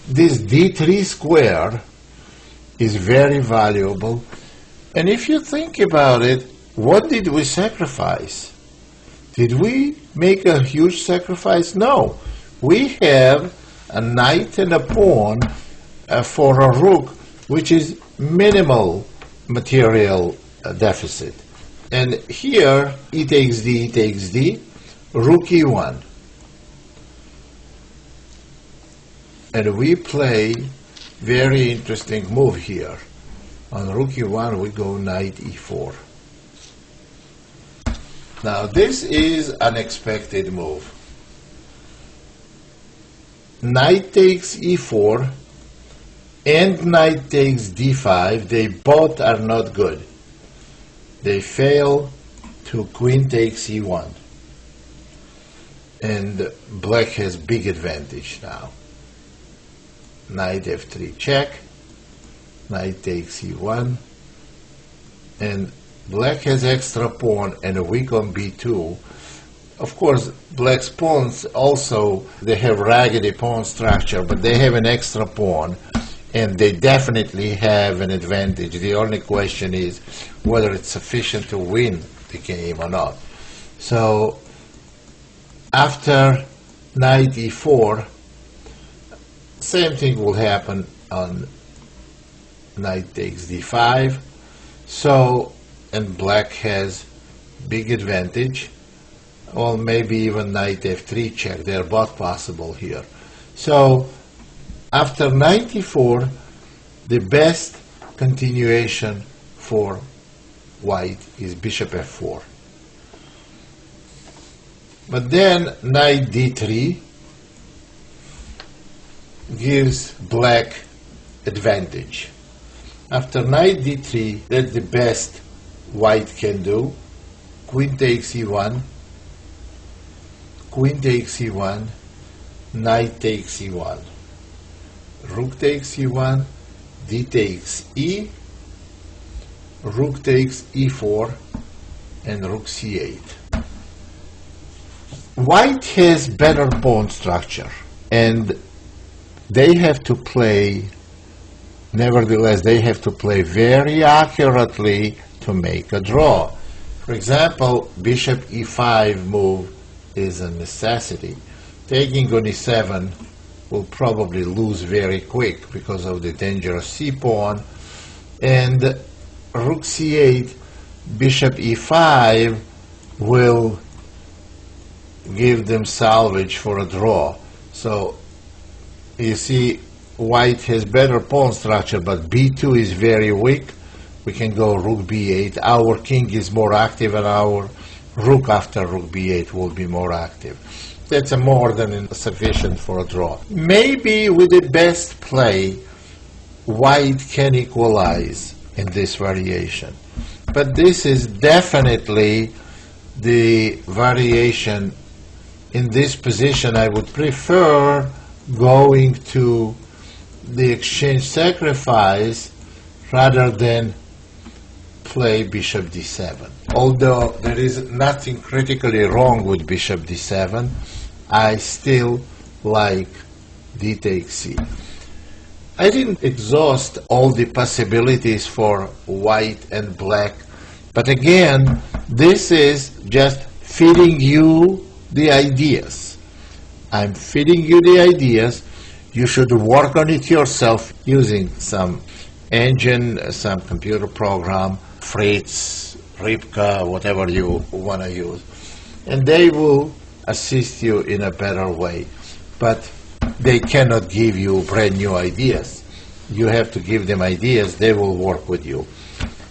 this d3 square is very valuable. And if you think about it, what did we sacrifice? Did we make a huge sacrifice? No. We have a knight and a pawn for a rook, which is minimal material deficit. And here, e takes d, rook e1. And we play very interesting move here. On rook e1, we go knight e4. Now, this is an expected move. Knight takes e4 and knight takes d5. They both are not good. They fail to queen takes e1. And black has big advantage now. Knight f3 check, knight takes e1, and black has extra pawn and a weak on b2. Of course, black's pawns also, they have raggedy pawn structure, but they have an extra pawn, and they definitely have an advantage. The only question is whether it's sufficient to win the game or not. So, after knight e4, same thing will happen on knight takes d5. So, and black has big advantage. Or maybe even knight f3 check. They're both possible here. So, after knight e4, the best continuation for white is bishop f4. But then knight d3 gives black advantage. After knight d3, that's the best white can do. Queen takes e1, queen takes e1, knight takes e1, rook takes e1, d takes e, rook takes e4, and rook c8. White has better pawn structure, and they have to play, nevertheless, they have to play very accurately to make a draw. For example, bishop e5 move is a necessity. Taking on e7 will probably lose very quick because of the dangerous c-pawn, and rook c8, bishop e5 will give them salvage for a draw. So you see, white has better pawn structure, but b2 is very weak. We can go rook b8. Our king is more active and our rook after rook b8 will be more active. That's more than sufficient for a draw. Maybe with the best play, white can equalize in this variation. But this is definitely the variation. In this position, I would prefer going to the exchange sacrifice rather than play bishop d7. Although there is nothing critically wrong with bishop d7, I still like d takes c. I didn't exhaust all the possibilities for white and black, but again, this is just feeding you the ideas. I'm feeding you the ideas. You should work on it yourself using some engine, some computer program, Fritz, Ripka, whatever you want to use. And they will assist you in a better way. But they cannot give you brand new ideas. You have to give them ideas. They will work with you.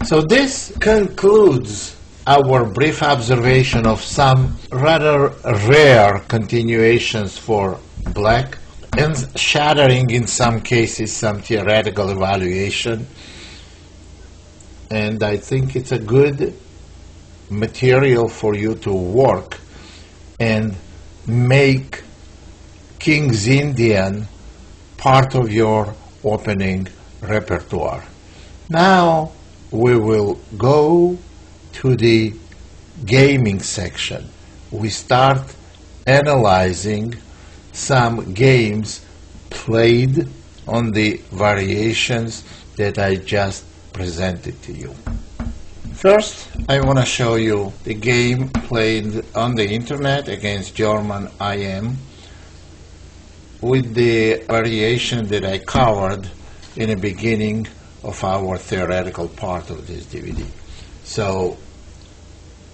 So this concludes our brief observation of some rather rare continuations for black and shattering in some cases some theoretical evaluation. And I think it's a good material for you to work and make King's Indian part of your opening repertoire. Now we will go to the gaming section. We start analyzing some games played on the variations that I just presented to you. First, I want to show you the game played on the internet against German IM with the variation that I covered in the beginning of our theoretical part of this DVD. So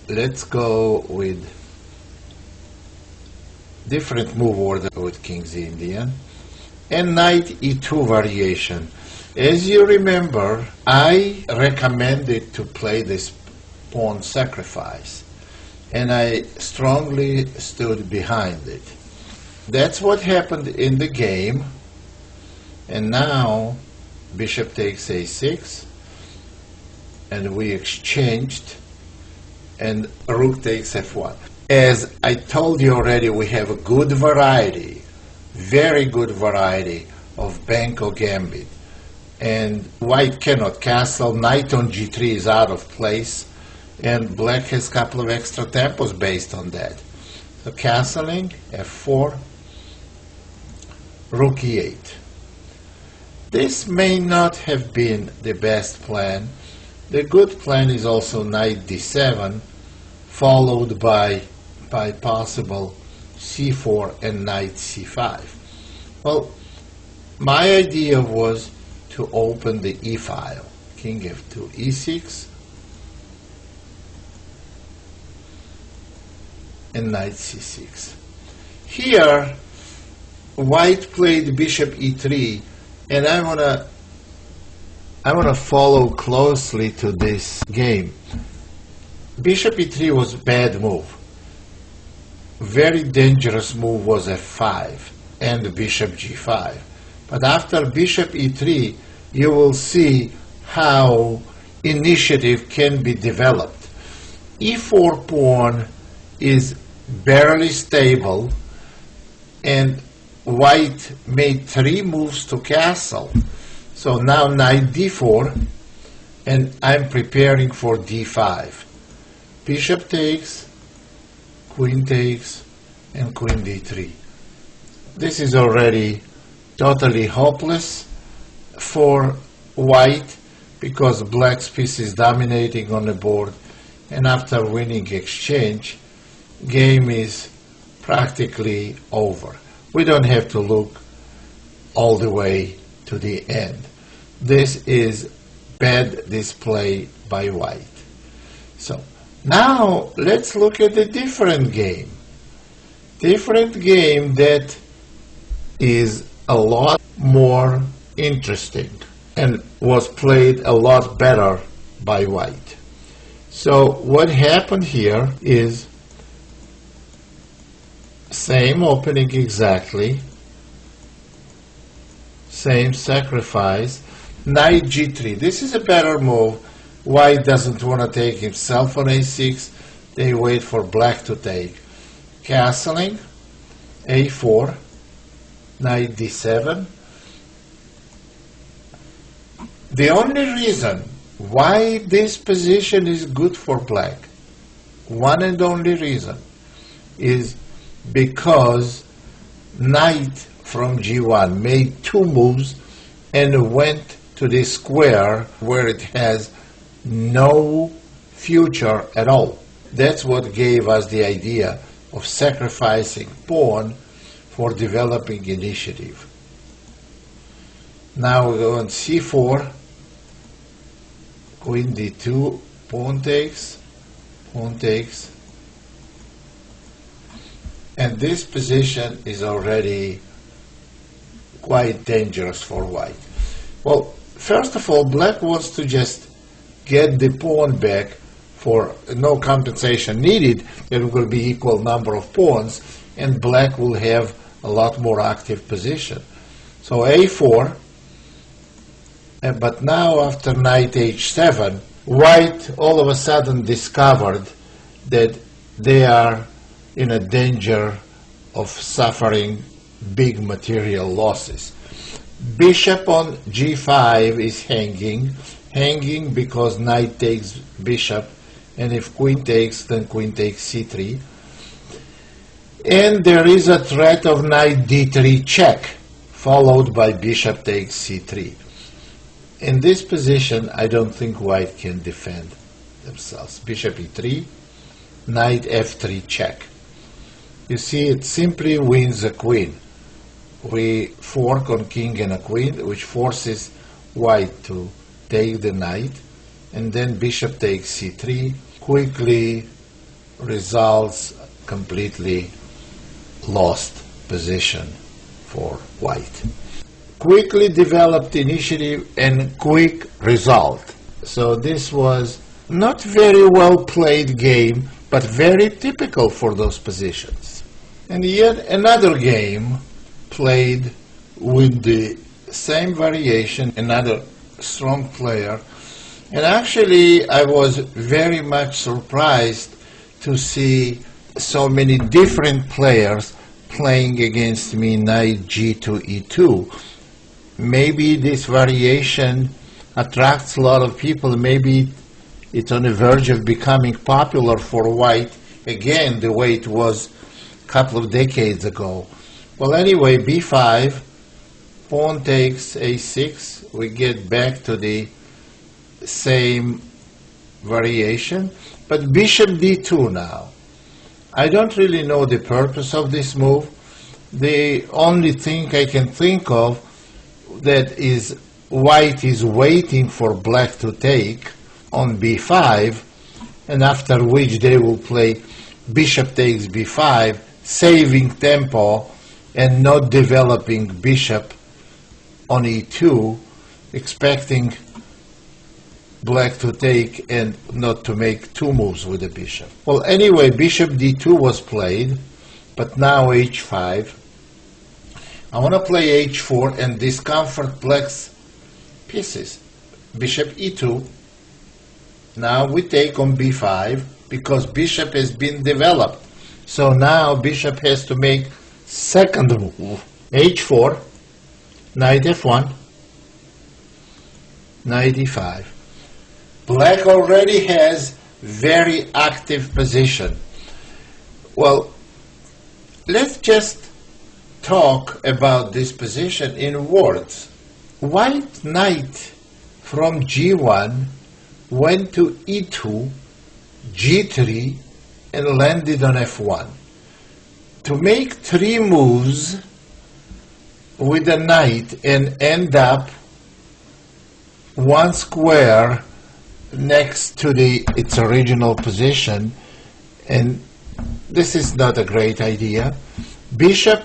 let's go with different move order with King's Indian and Knight E2 variation. As you remember, I recommended to play this pawn sacrifice, and I strongly stood behind it. That's what happened in the game, and now bishop takes a6, and we exchanged, and rook takes f1. As I told you already, we have a good variety, very good variety of Benko gambit. And white cannot castle, knight on g3 is out of place, and black has a couple of extra tempos based on that. So castling, f4, rook e8. This may not have been the best plan. The good plan is also knight d7, followed by possible c4 and knight c5. Well, my idea was to open the e file, king f2, e6, and knight c6. Here, white played bishop e3, and I wanna follow closely to this game. Bishop e3 was a bad move. Very dangerous move was f5 and bishop g5. But after bishop e3, you will see how initiative can be developed. e4 pawn is barely stable, and white made 3 moves to castle. So now knight d4, and I'm preparing for d5. Bishop takes, queen takes, and queen d3. This is already totally hopeless for white because black's piece is dominating on the board, and after winning exchange, game is practically over. We don't have to look all the way to the end. This is bad display by white. So now let's look at a different game. Different game that is a lot more interesting and was played a lot better by white. So what happened here is same opening exactly, same sacrifice, knight g3. This is a better move. White doesn't want to take himself on a6. They wait for black to take. Castling, a4, knight d7. The only reason why this position is good for black, one and only reason, is because knight from g1 made two moves and went to the square where it has no future at all. That's what gave us the idea of sacrificing pawn for developing initiative. Now we go on c4, queen d2, pawn takes, and this position is already quite dangerous for white. Well, first of all, black wants to just get the pawn back for no compensation needed. There will be equal number of pawns, and black will have a lot more active position. So a4, but now after knight h7, white all of a sudden discovered that they are in a danger of suffering big material losses. Bishop on g5 is hanging because knight takes bishop, and if queen takes, then queen takes c3. And there is a threat of knight d3 check, followed by bishop takes c3. In this position, I don't think white can defend themselves. Bishop e3, knight f3 check. You see, it simply wins a queen. We fork on king and a queen, which forces white to take the knight, and then bishop takes c3 quickly results completely lost position for white. Quickly developed initiative and quick result. So this was not very well played game, but very typical for those positions. And yet another game played with the same variation, another strong player. And actually I was very much surprised to see so many different players playing against me knight g2 e2. Maybe this variation attracts a lot of people. Maybe it's on the verge of becoming popular for white again, the way it was a couple of decades ago. Well, anyway, b5, pawn takes a6. We get back to the same variation, but bishop d2 now. I don't really know the purpose of this move. The only thing I can think of that is white is waiting for black to take on b5, and after which they will play bishop takes b5, saving tempo and not developing bishop on e2, expecting black to take and not to make two moves with the bishop. Well, anyway, bishop d2 was played, but now h5. I want to play h4 and discomfort black's pieces. Bishop e2. Now we take on b5 because bishop has been developed. So now bishop has to make second move. h4, knight f1, knight e5. Black already has very active position. Well, let's just talk about this position in words. White knight from g1 went to e2, g3, and landed on f1. To make three moves with a knight and end up one square next to its original position, and this is not a great idea. Bishop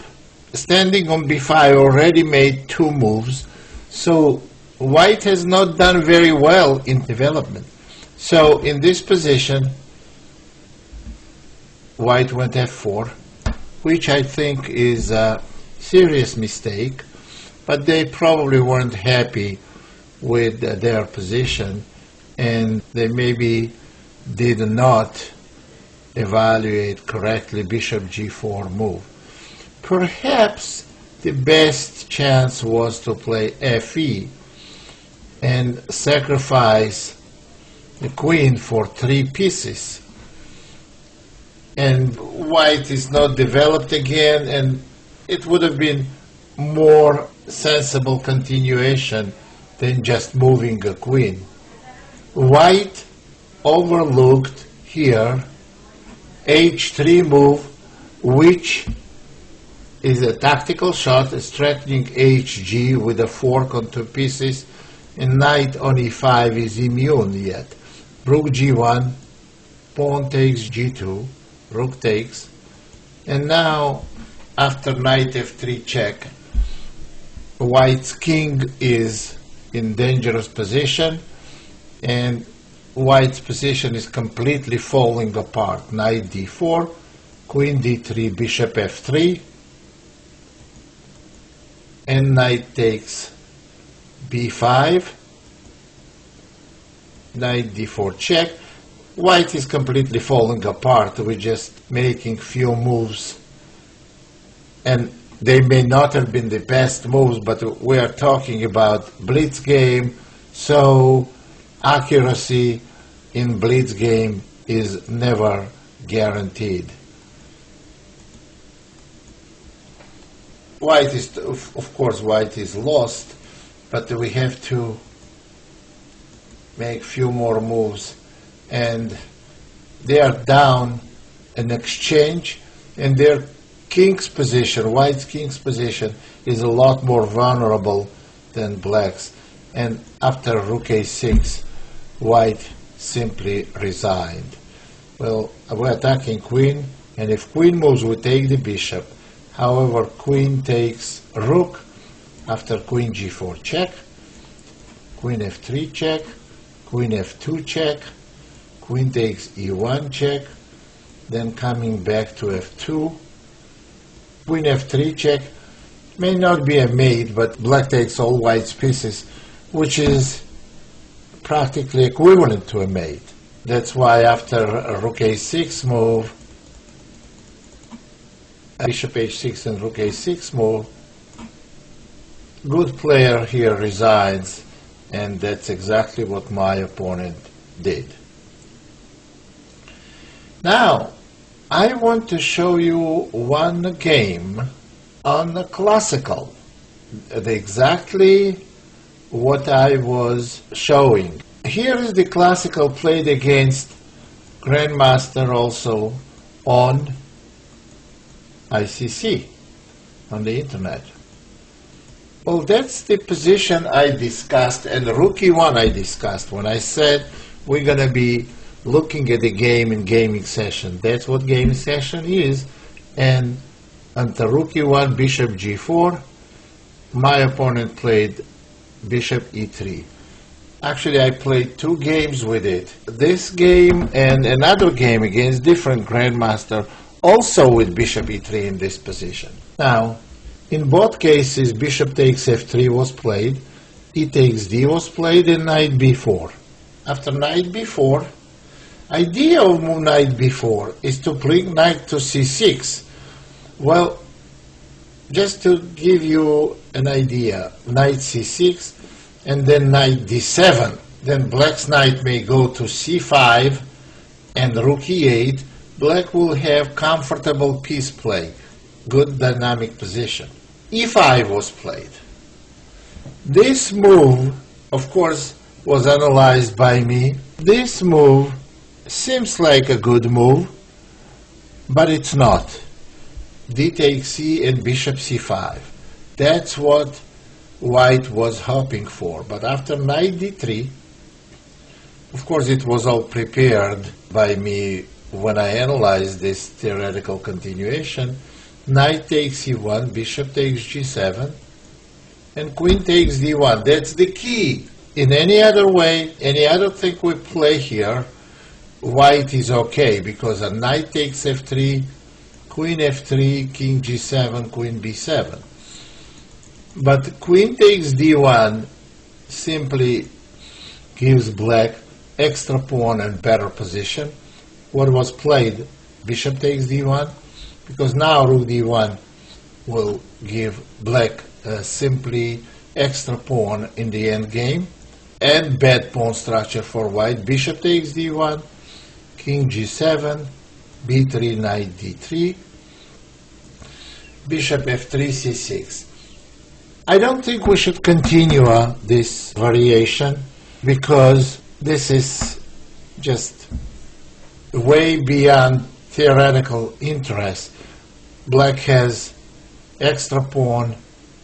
standing on b5 already made two moves, so white has not done very well in development. So in this position, white went f4, which I think is a serious mistake, but they probably weren't happy with their position, and they maybe did not evaluate correctly bishop g4 move. Perhaps the best chance was to play fe and sacrifice the queen for 3 pieces. And white is not developed again, and it would have been more sensible continuation than just moving a queen. White overlooked here h3 move, which is a tactical shot, threatening hg with a fork on 2 pieces, and knight on e5 is immune yet. Rook g1, pawn takes g2, rook takes, and now after knight f3 check, white's king is in dangerous position, and white's position is completely falling apart. Knight d4, queen d3, bishop f3, and knight takes b5, knight d4 check. White is completely falling apart. We're just making few moves, and they may not have been the best moves, but we are talking about blitz game, so accuracy in blitz game is never guaranteed. White is, of course, white is lost, but we have to make few more moves, and they are down an exchange, and their king's position, white's king's position, is a lot more vulnerable than black's. And after rook a6, white simply resigned. Well, we're attacking queen, and if queen moves, we take the bishop. However, queen takes rook after queen g4 check, queen f3 check, queen f2 check, queen takes e1 check, then coming back to f2, queen f3 check. May not be a mate, but black takes all white's pieces, which is practically equivalent to a mate. That's why after a rook a6 move, bishop h6 and rook a6 move, good player here resigns, and that's exactly what my opponent did. Now, I want to show you one game on the classical, exactly what I was showing. Here is the classical played against Grandmaster also on ICC, on the internet. Well, that's the position I discussed, and rook e1 I discussed when I said we're going to be looking at the game in gaming session. That's what gaming session is. And under rook e1, bishop g4, my opponent played bishop e3. Actually, I played 2 games with it. This game and another game against different grandmaster, also with bishop e3 in this position. Now, in both cases, bishop takes f3 was played, e takes d was played, and knight b4. After knight b4, idea of move knight b4 is to bring knight to c6. Well, just to give you an idea, knight c6, and then knight d7. Then black's knight may go to c5 and rook e8. Black will have comfortable piece play, good dynamic position. e5 was played. This move, of course, was analyzed by me. This move seems like a good move, but it's not. D takes c and bishop c5. That's what white was hoping for. But after knight d3, of course it was all prepared by me when I analyzed this theoretical continuation. Knight takes e1, bishop takes g7, and queen takes d1. That's the key in any other way, any other thing we play here, white is okay, because a knight takes f3, queen f3, king g7, queen b7. But queen takes d1 simply gives black extra pawn and better position. What was played, bishop takes d1, because now rook d1 will give black simply extra pawn in the end game, and bad pawn structure for white. Bishop takes d1, king g7, b3, knight d3, bishop f3, c6. I don't think we should continue this variation, because this is just way beyond theoretical interest. Black has extra pawn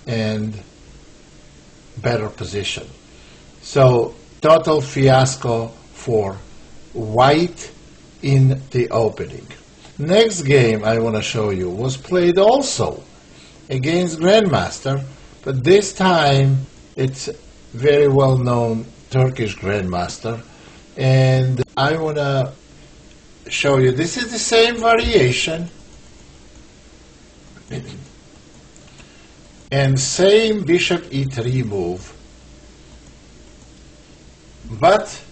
and better position. So total fiasco for white in the opening. Next game I want to show you was played also against Grandmaster, but this time it's very well known Turkish Grandmaster, and I want to show you, this is the same variation and same bishop e3 move, but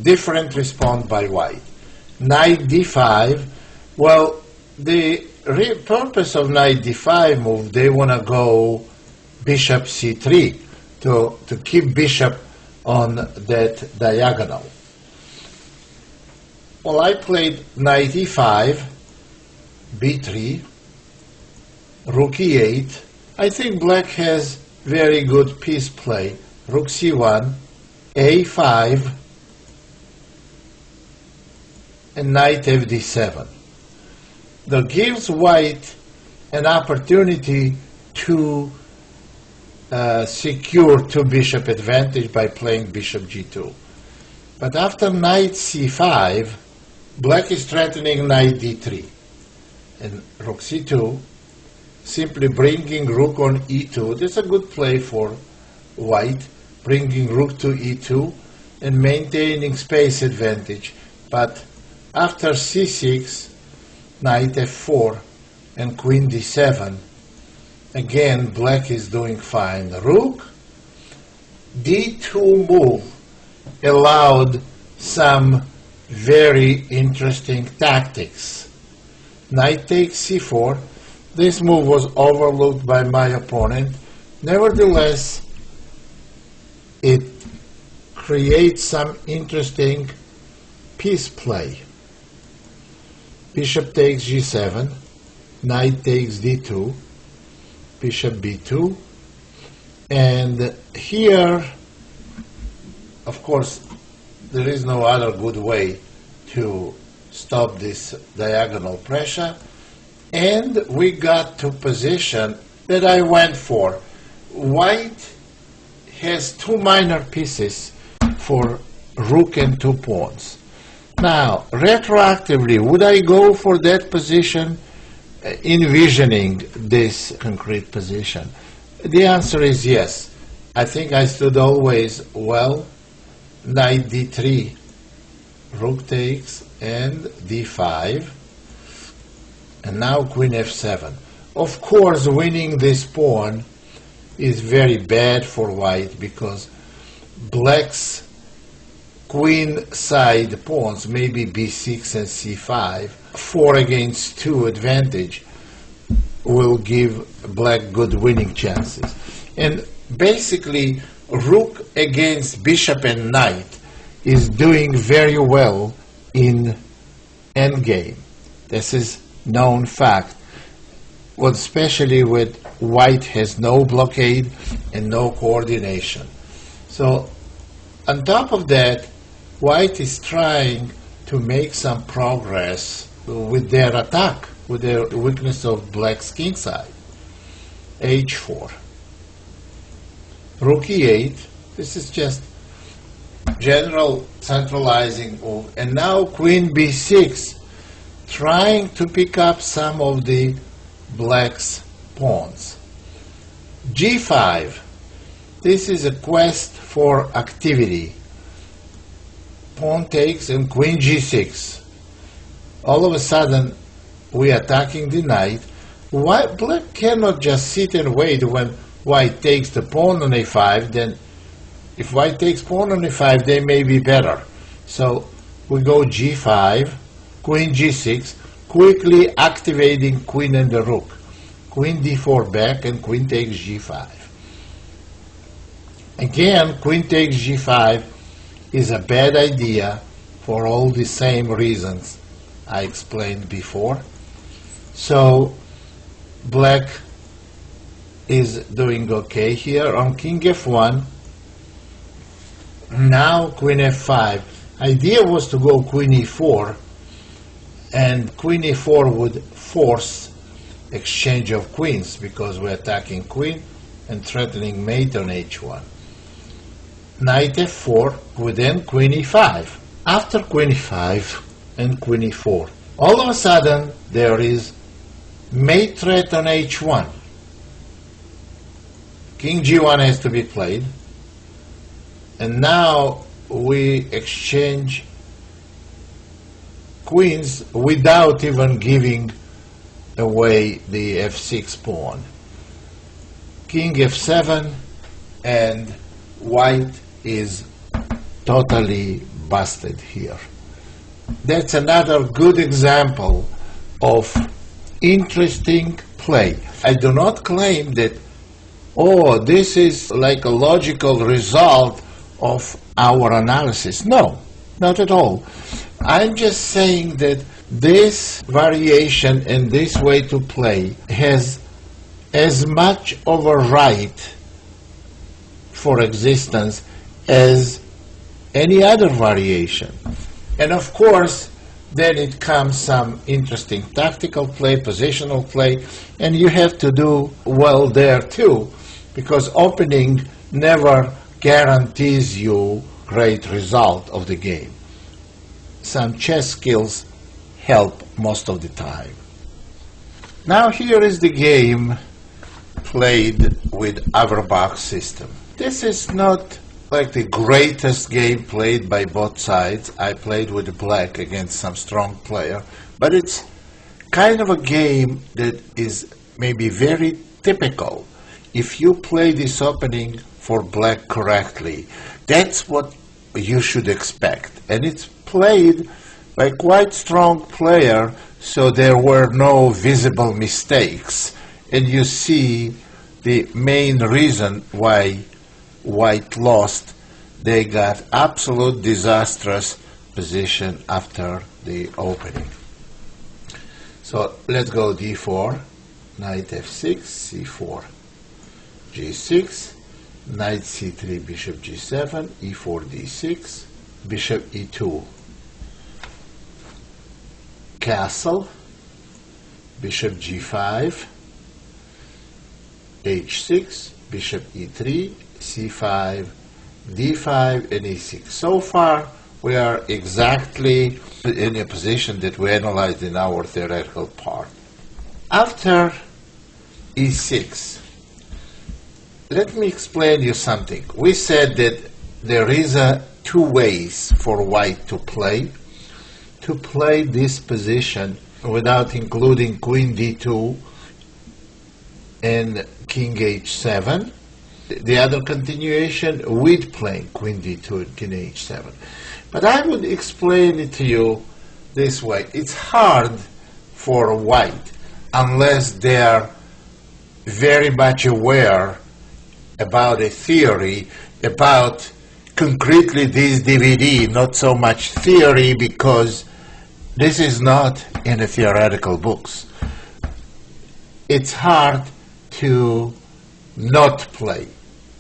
different response by white. Knight d5, well, the purpose of knight d5 move, they want to go bishop c3 to keep bishop on that diagonal. Well, I played knight e5, b3, rook e8. I think black has very good piece play. Rook c1, a5, and knight fd7. That gives white an opportunity to secure two bishop advantage by playing bishop g2. But after knight c5, black is threatening knight d3 and rook c2, simply bringing rook on e2. That's a good play for white, bringing rook to e2 and maintaining space advantage. But after c6, knight f4 and queen d7, again black is doing fine. Rook d2 move allowed some very interesting tactics. Knight takes c4. This move was overlooked by my opponent. Nevertheless, it creates some interesting piece play. Bishop takes g7, knight takes d2, bishop b2, and here, of course, there is no other good way to stop this diagonal pressure, and we got to position that I went for. White has two minor pieces for rook and two pawns. Now, retroactively, would I go for that position, envisioning this concrete position? The answer is yes. I think I stood always well. Knight d3, rook takes, and d5, and now queen f7. Of course, winning this pawn is very bad for white, because black's queen side pawns, maybe b6 and c5, 4 against 2 advantage, will give black good winning chances. And basically, rook against bishop and knight is doing very well in endgame. This is known fact. Well, especially with white has no blockade and no coordination. So on top of that, white is trying to make some progress with their attack, with their weakness of black's king side. h4. Rook e8. This is just general centralizing move. And now queen b6, trying to pick up some of the black's pawns. g5. This is a quest for activity. Pawn takes and queen g6. All of a sudden, we are attacking the knight. Black cannot just sit and wait when white takes the pawn on a5. Then if white takes pawn on a5, they may be better. So we go g5, queen g6, quickly activating queen and the rook. Queen d4 back and queen takes g5. Again, queen takes g5 is a bad idea for all the same reasons I explained before. So black is doing okay here on king f1. Now queen f5. Idea was to go queen e4, and queen e4 would force exchange of queens because we're attacking queen and threatening mate on h1. Knight f4 would then queen e5. After queen e5 and queen e4, all of a sudden there is mate threat on h1. King g1 has to be played, and now we exchange queens without even giving away the f6 pawn. King f7, and white is totally busted here. That's another good example of interesting play. I do not claim that, oh, this is like a logical result of our analysis. No, not at all. I'm just saying that this variation and this way to play has as much of a right for existence as any other variation. And of course, then it comes some interesting tactical play, positional play, and you have to do well there too, because opening never guarantees you great result of the game. Some chess skills help most of the time. Now here is the game played with Averbach system. This is not like the greatest game played by both sides. I played with black against some strong player, but it's kind of a game that is maybe very typical. If you play this opening for black correctly, that's what you should expect. And it's played by quite strong player, so there were no visible mistakes. And you see the main reason why white lost. They got absolute disastrous position after the opening. So let's go d4, knight f6, c4, g6, knight c3, bishop g7, e4, d6, bishop e2, castle, bishop g5, h6, bishop e3, c5, d5, and e6. So far, we are exactly in a position that we analyzed in our theoretical part. After e6, let me explain you something. We said that there is two ways for white to play this position without including queen d2 and king h7. The other continuation with playing queen d2 and king h7. But I would explain it to you this way. It's hard for white unless they are very much aware about a theory, about concretely this DVD, not so much theory, because this is not in the theoretical books. It's hard to not play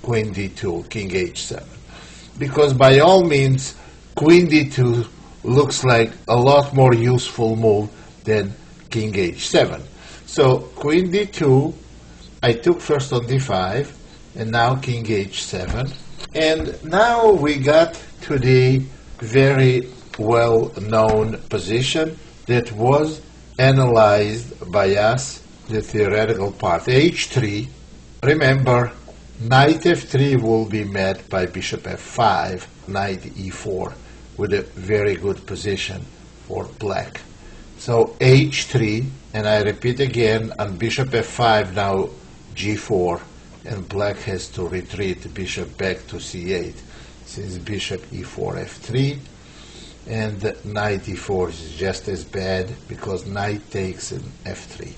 queen d2, king h7, because by all means queen d2 looks like a lot more useful move than king h7. So queen d2, I took first on d5, and now king h7, and now we got to the very well-known position that was analyzed by us, the theoretical part, h3. Remember, Knight f3 will be met by bishop f5, knight e4, with a very good position for black. So h3, and I repeat again, on bishop f5 now g4, and black has to retreat bishop back to c8, since bishop e4 f3, and knight e4 is just as bad because knight takes in f3.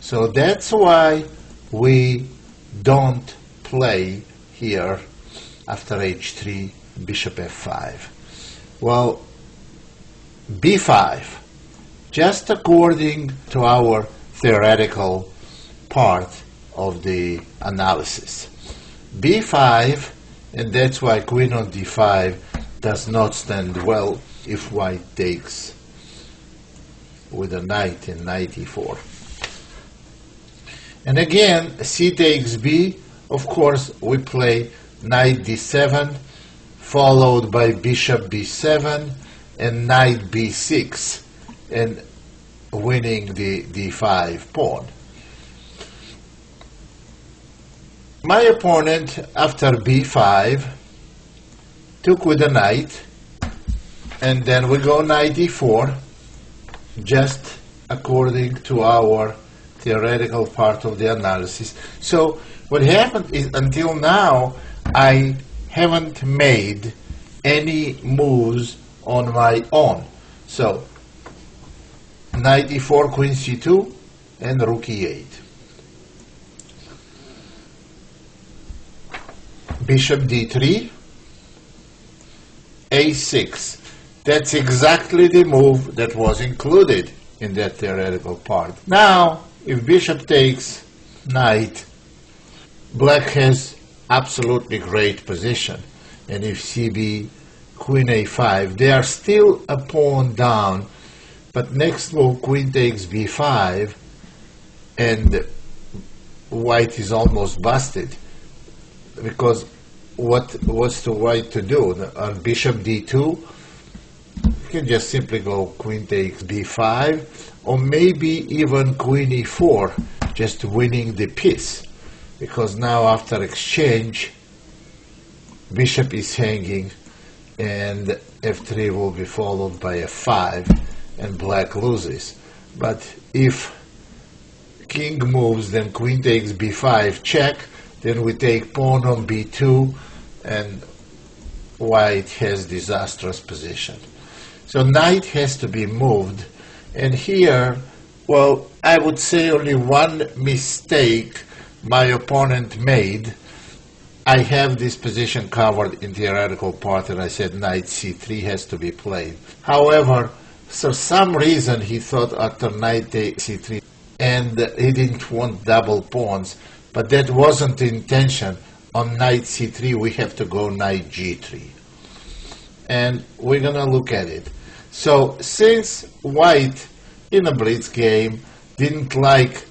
So that's why we don't play here after h3 bishop f5. Well, b5, just according to our theoretical part of the analysis. b5, and that's why queen on d5 does not stand well if white takes with a knight in knight e4. And again, c takes b. Of course, we play knight d7, followed by bishop b7 and knight b6, and winning the d5 pawn. My opponent, after b5, took with a knight, and then we go knight e4, just according to our theoretical part of the analysis. So what happened is, until now, I haven't made any moves on my own. So knight e4, queen c2, and rook e8. Bishop d3, a6. That's exactly the move that was included in that theoretical part. Now, if bishop takes knight, black has absolutely great position. And if cb, queen a5, they are still a pawn down, but next move, queen takes b5, and white is almost busted. Because what's the white to do? On bishop d2, you can just simply go queen takes b5, or maybe even queen e4, just winning the piece. Because now after exchange, bishop is hanging, and f3 will be followed by f5, and black loses. But if king moves, then queen takes b5, check, then we take pawn on b2, and white has disastrous position. So knight has to be moved, and here, well, I would say only one mistake my opponent made. I have this position covered in theoretical part, and I said knight c3 has to be played. However, for some reason he thought after knight c3, and he didn't want double pawns, but that wasn't the intention. On knight c3 we have to go knight g3, and we're gonna look at it. So since white in a blitz game didn't like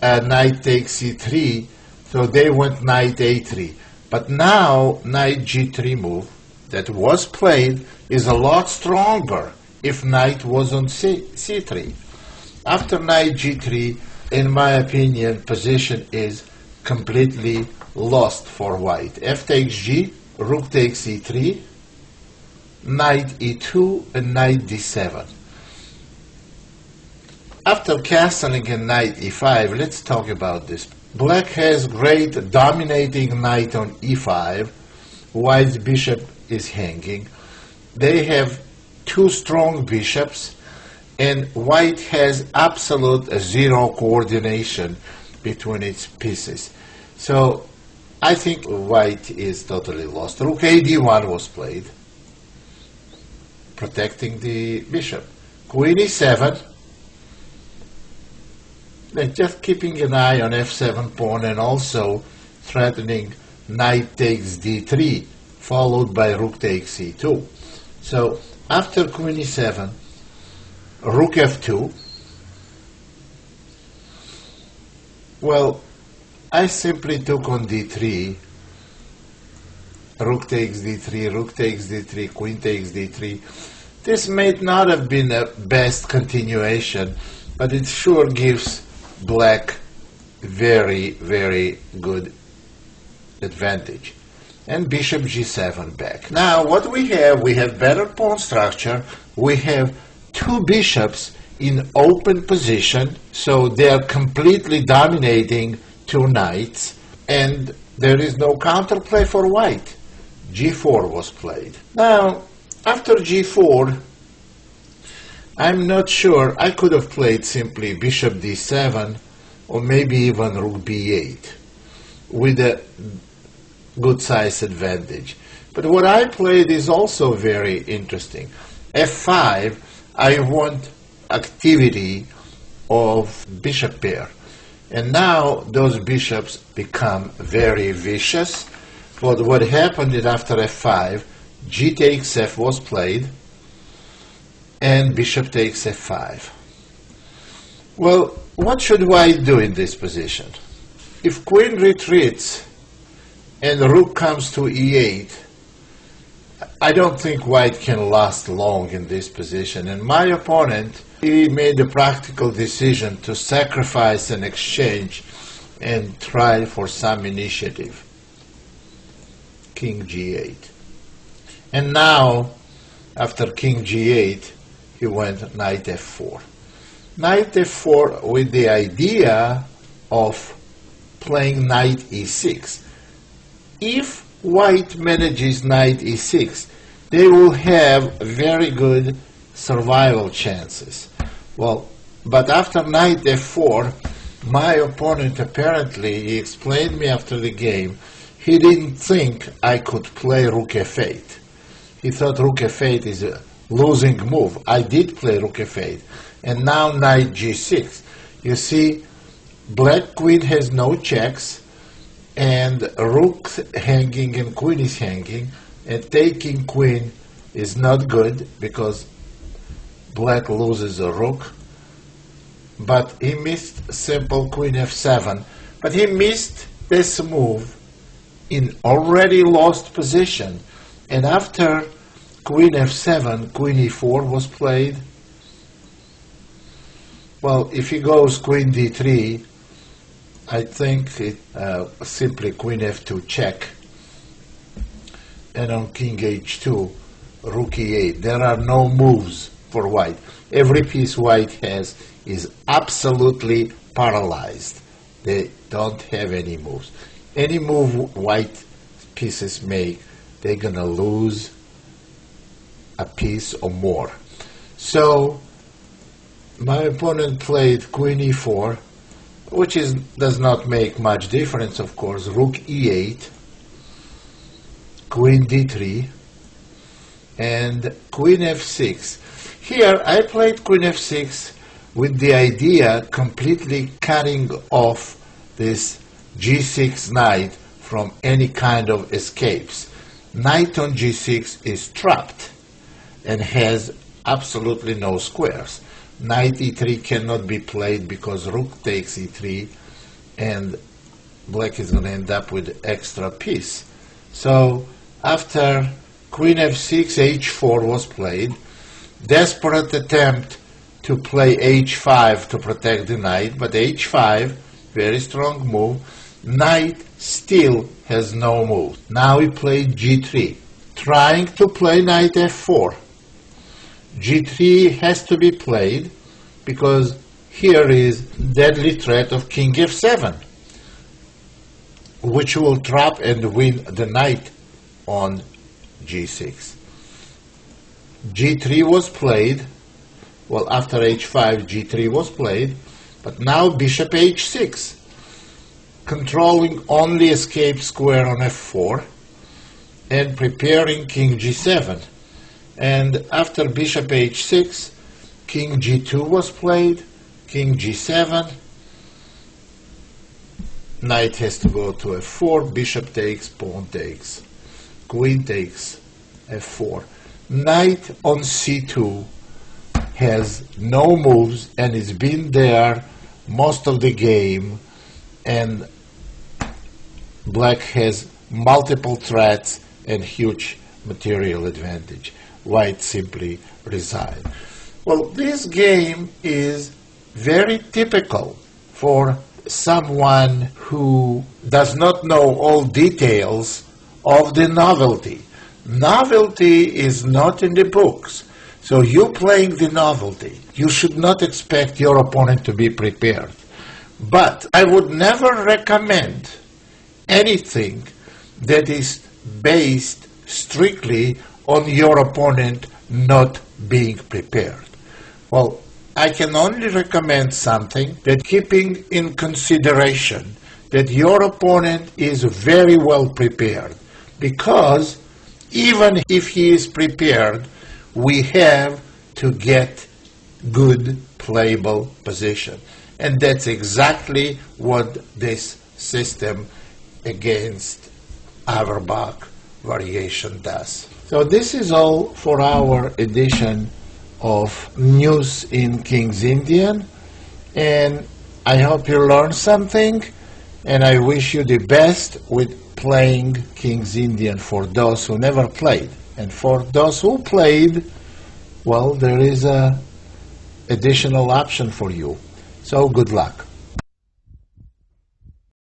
knight takes c3, so they went knight a3. But now knight g3 move that was played is a lot stronger if knight was on c3. After knight g3, in my opinion, position is completely lost for white. F takes g, rook takes e3, knight e2, and knight d7. After castling in knight e5, let's talk about this. Black has great dominating knight on e5. White's bishop is hanging. They have two strong bishops, and white has absolute zero coordination between its pieces. So I think white is totally lost. Rook a d1 was played, protecting the bishop. Queen e7. They're just keeping an eye on f7 pawn, and also threatening knight takes d3, followed by rook takes e2. So after queen e7, rook f2. Well, I simply took on d3, rook takes d3, rook takes d3, queen takes d3. This may not have been the best continuation, but it sure gives black very, very good advantage. And bishop g7 back. Now what we have better pawn structure. We have two bishops in open position, so they are completely dominating two knights, and there is no counterplay for white. g4 was played. Now, after g4, I'm not sure. I could have played simply bishop d7, or maybe even rook b8, with a good size advantage. But what I played is also very interesting. f5, I want activity of bishop pair. And now those bishops become very vicious. But what happened is after f5, g takes f was played, and bishop takes f5. Well, what should white do in this position? If queen retreats and rook comes to e8, I don't think white can last long in this position. And my opponent, he made a practical decision to sacrifice an exchange and try for some initiative. King g8. And now, after king g8, he went knight f4. Knight f4 with the idea of playing knight e6. If white manages knight e6, they will have very good survival chances. Well, but after knight f4, my opponent apparently, he explained me after the game, he didn't think I could play rook f8. He thought rook f8 is a losing move. I did play rook f8. And now knight g6. You see, black queen has no checks, and rook hanging and queen is hanging, and taking queen is not good because black loses a rook. But he missed simple queen f7. But he missed this move in already lost position. And after queen f7, queen e4 was played. Well, if he goes queen d3, I think it simply queen f2 check. And on king h2, rook e8. There are no moves for white. Every piece white has is absolutely paralyzed. They don't have any moves. Any move white pieces make, they're going to lose a piece or more. So my opponent played queen e4, which does not make much difference, of course. Rook e8, queen d3, and queen f6. Here I played queen f6 with the idea completely cutting off this g6 knight from any kind of escapes. Knight on g6 is trapped and has absolutely no squares. Knight e3 cannot be played because rook takes e3, and black is going to end up with extra piece. So after queen f6, h4 was played. Desperate attempt to play h5 to protect the knight, but h5, very strong move. Knight still has no move. Now he played g3, trying to play knight f4. g3 has to be played because here is deadly threat of king f7, which will trap and win the knight on g6. g3 was played. Well, after h5, g3 was played, but now bishop h6, controlling only escape square on f4 and preparing king g7. And after bishop h6, king g2 was played, king g7, knight has to go to f4, bishop takes, pawn takes, queen takes f4. Knight on c2 has no moves and it's been there most of the game, and black has multiple threats and huge material advantage. White simply resigned. Well, this game is very typical for someone who does not know all details of the novelty. Novelty is not in the books. So you playing the novelty, you should not expect your opponent to be prepared. But I would never recommend anything that is based strictly on your opponent not being prepared. Well, I can only recommend something that keeping in consideration that your opponent is very well prepared, because even if he is prepared, we have to get good playable position. And that's exactly what this system against Auerbach variation does. So this is all for our edition of News in King's Indian, and I hope you learned something, and I wish you the best with playing King's Indian for those who never played. And for those who played, well, there is a additional option for you. So good luck.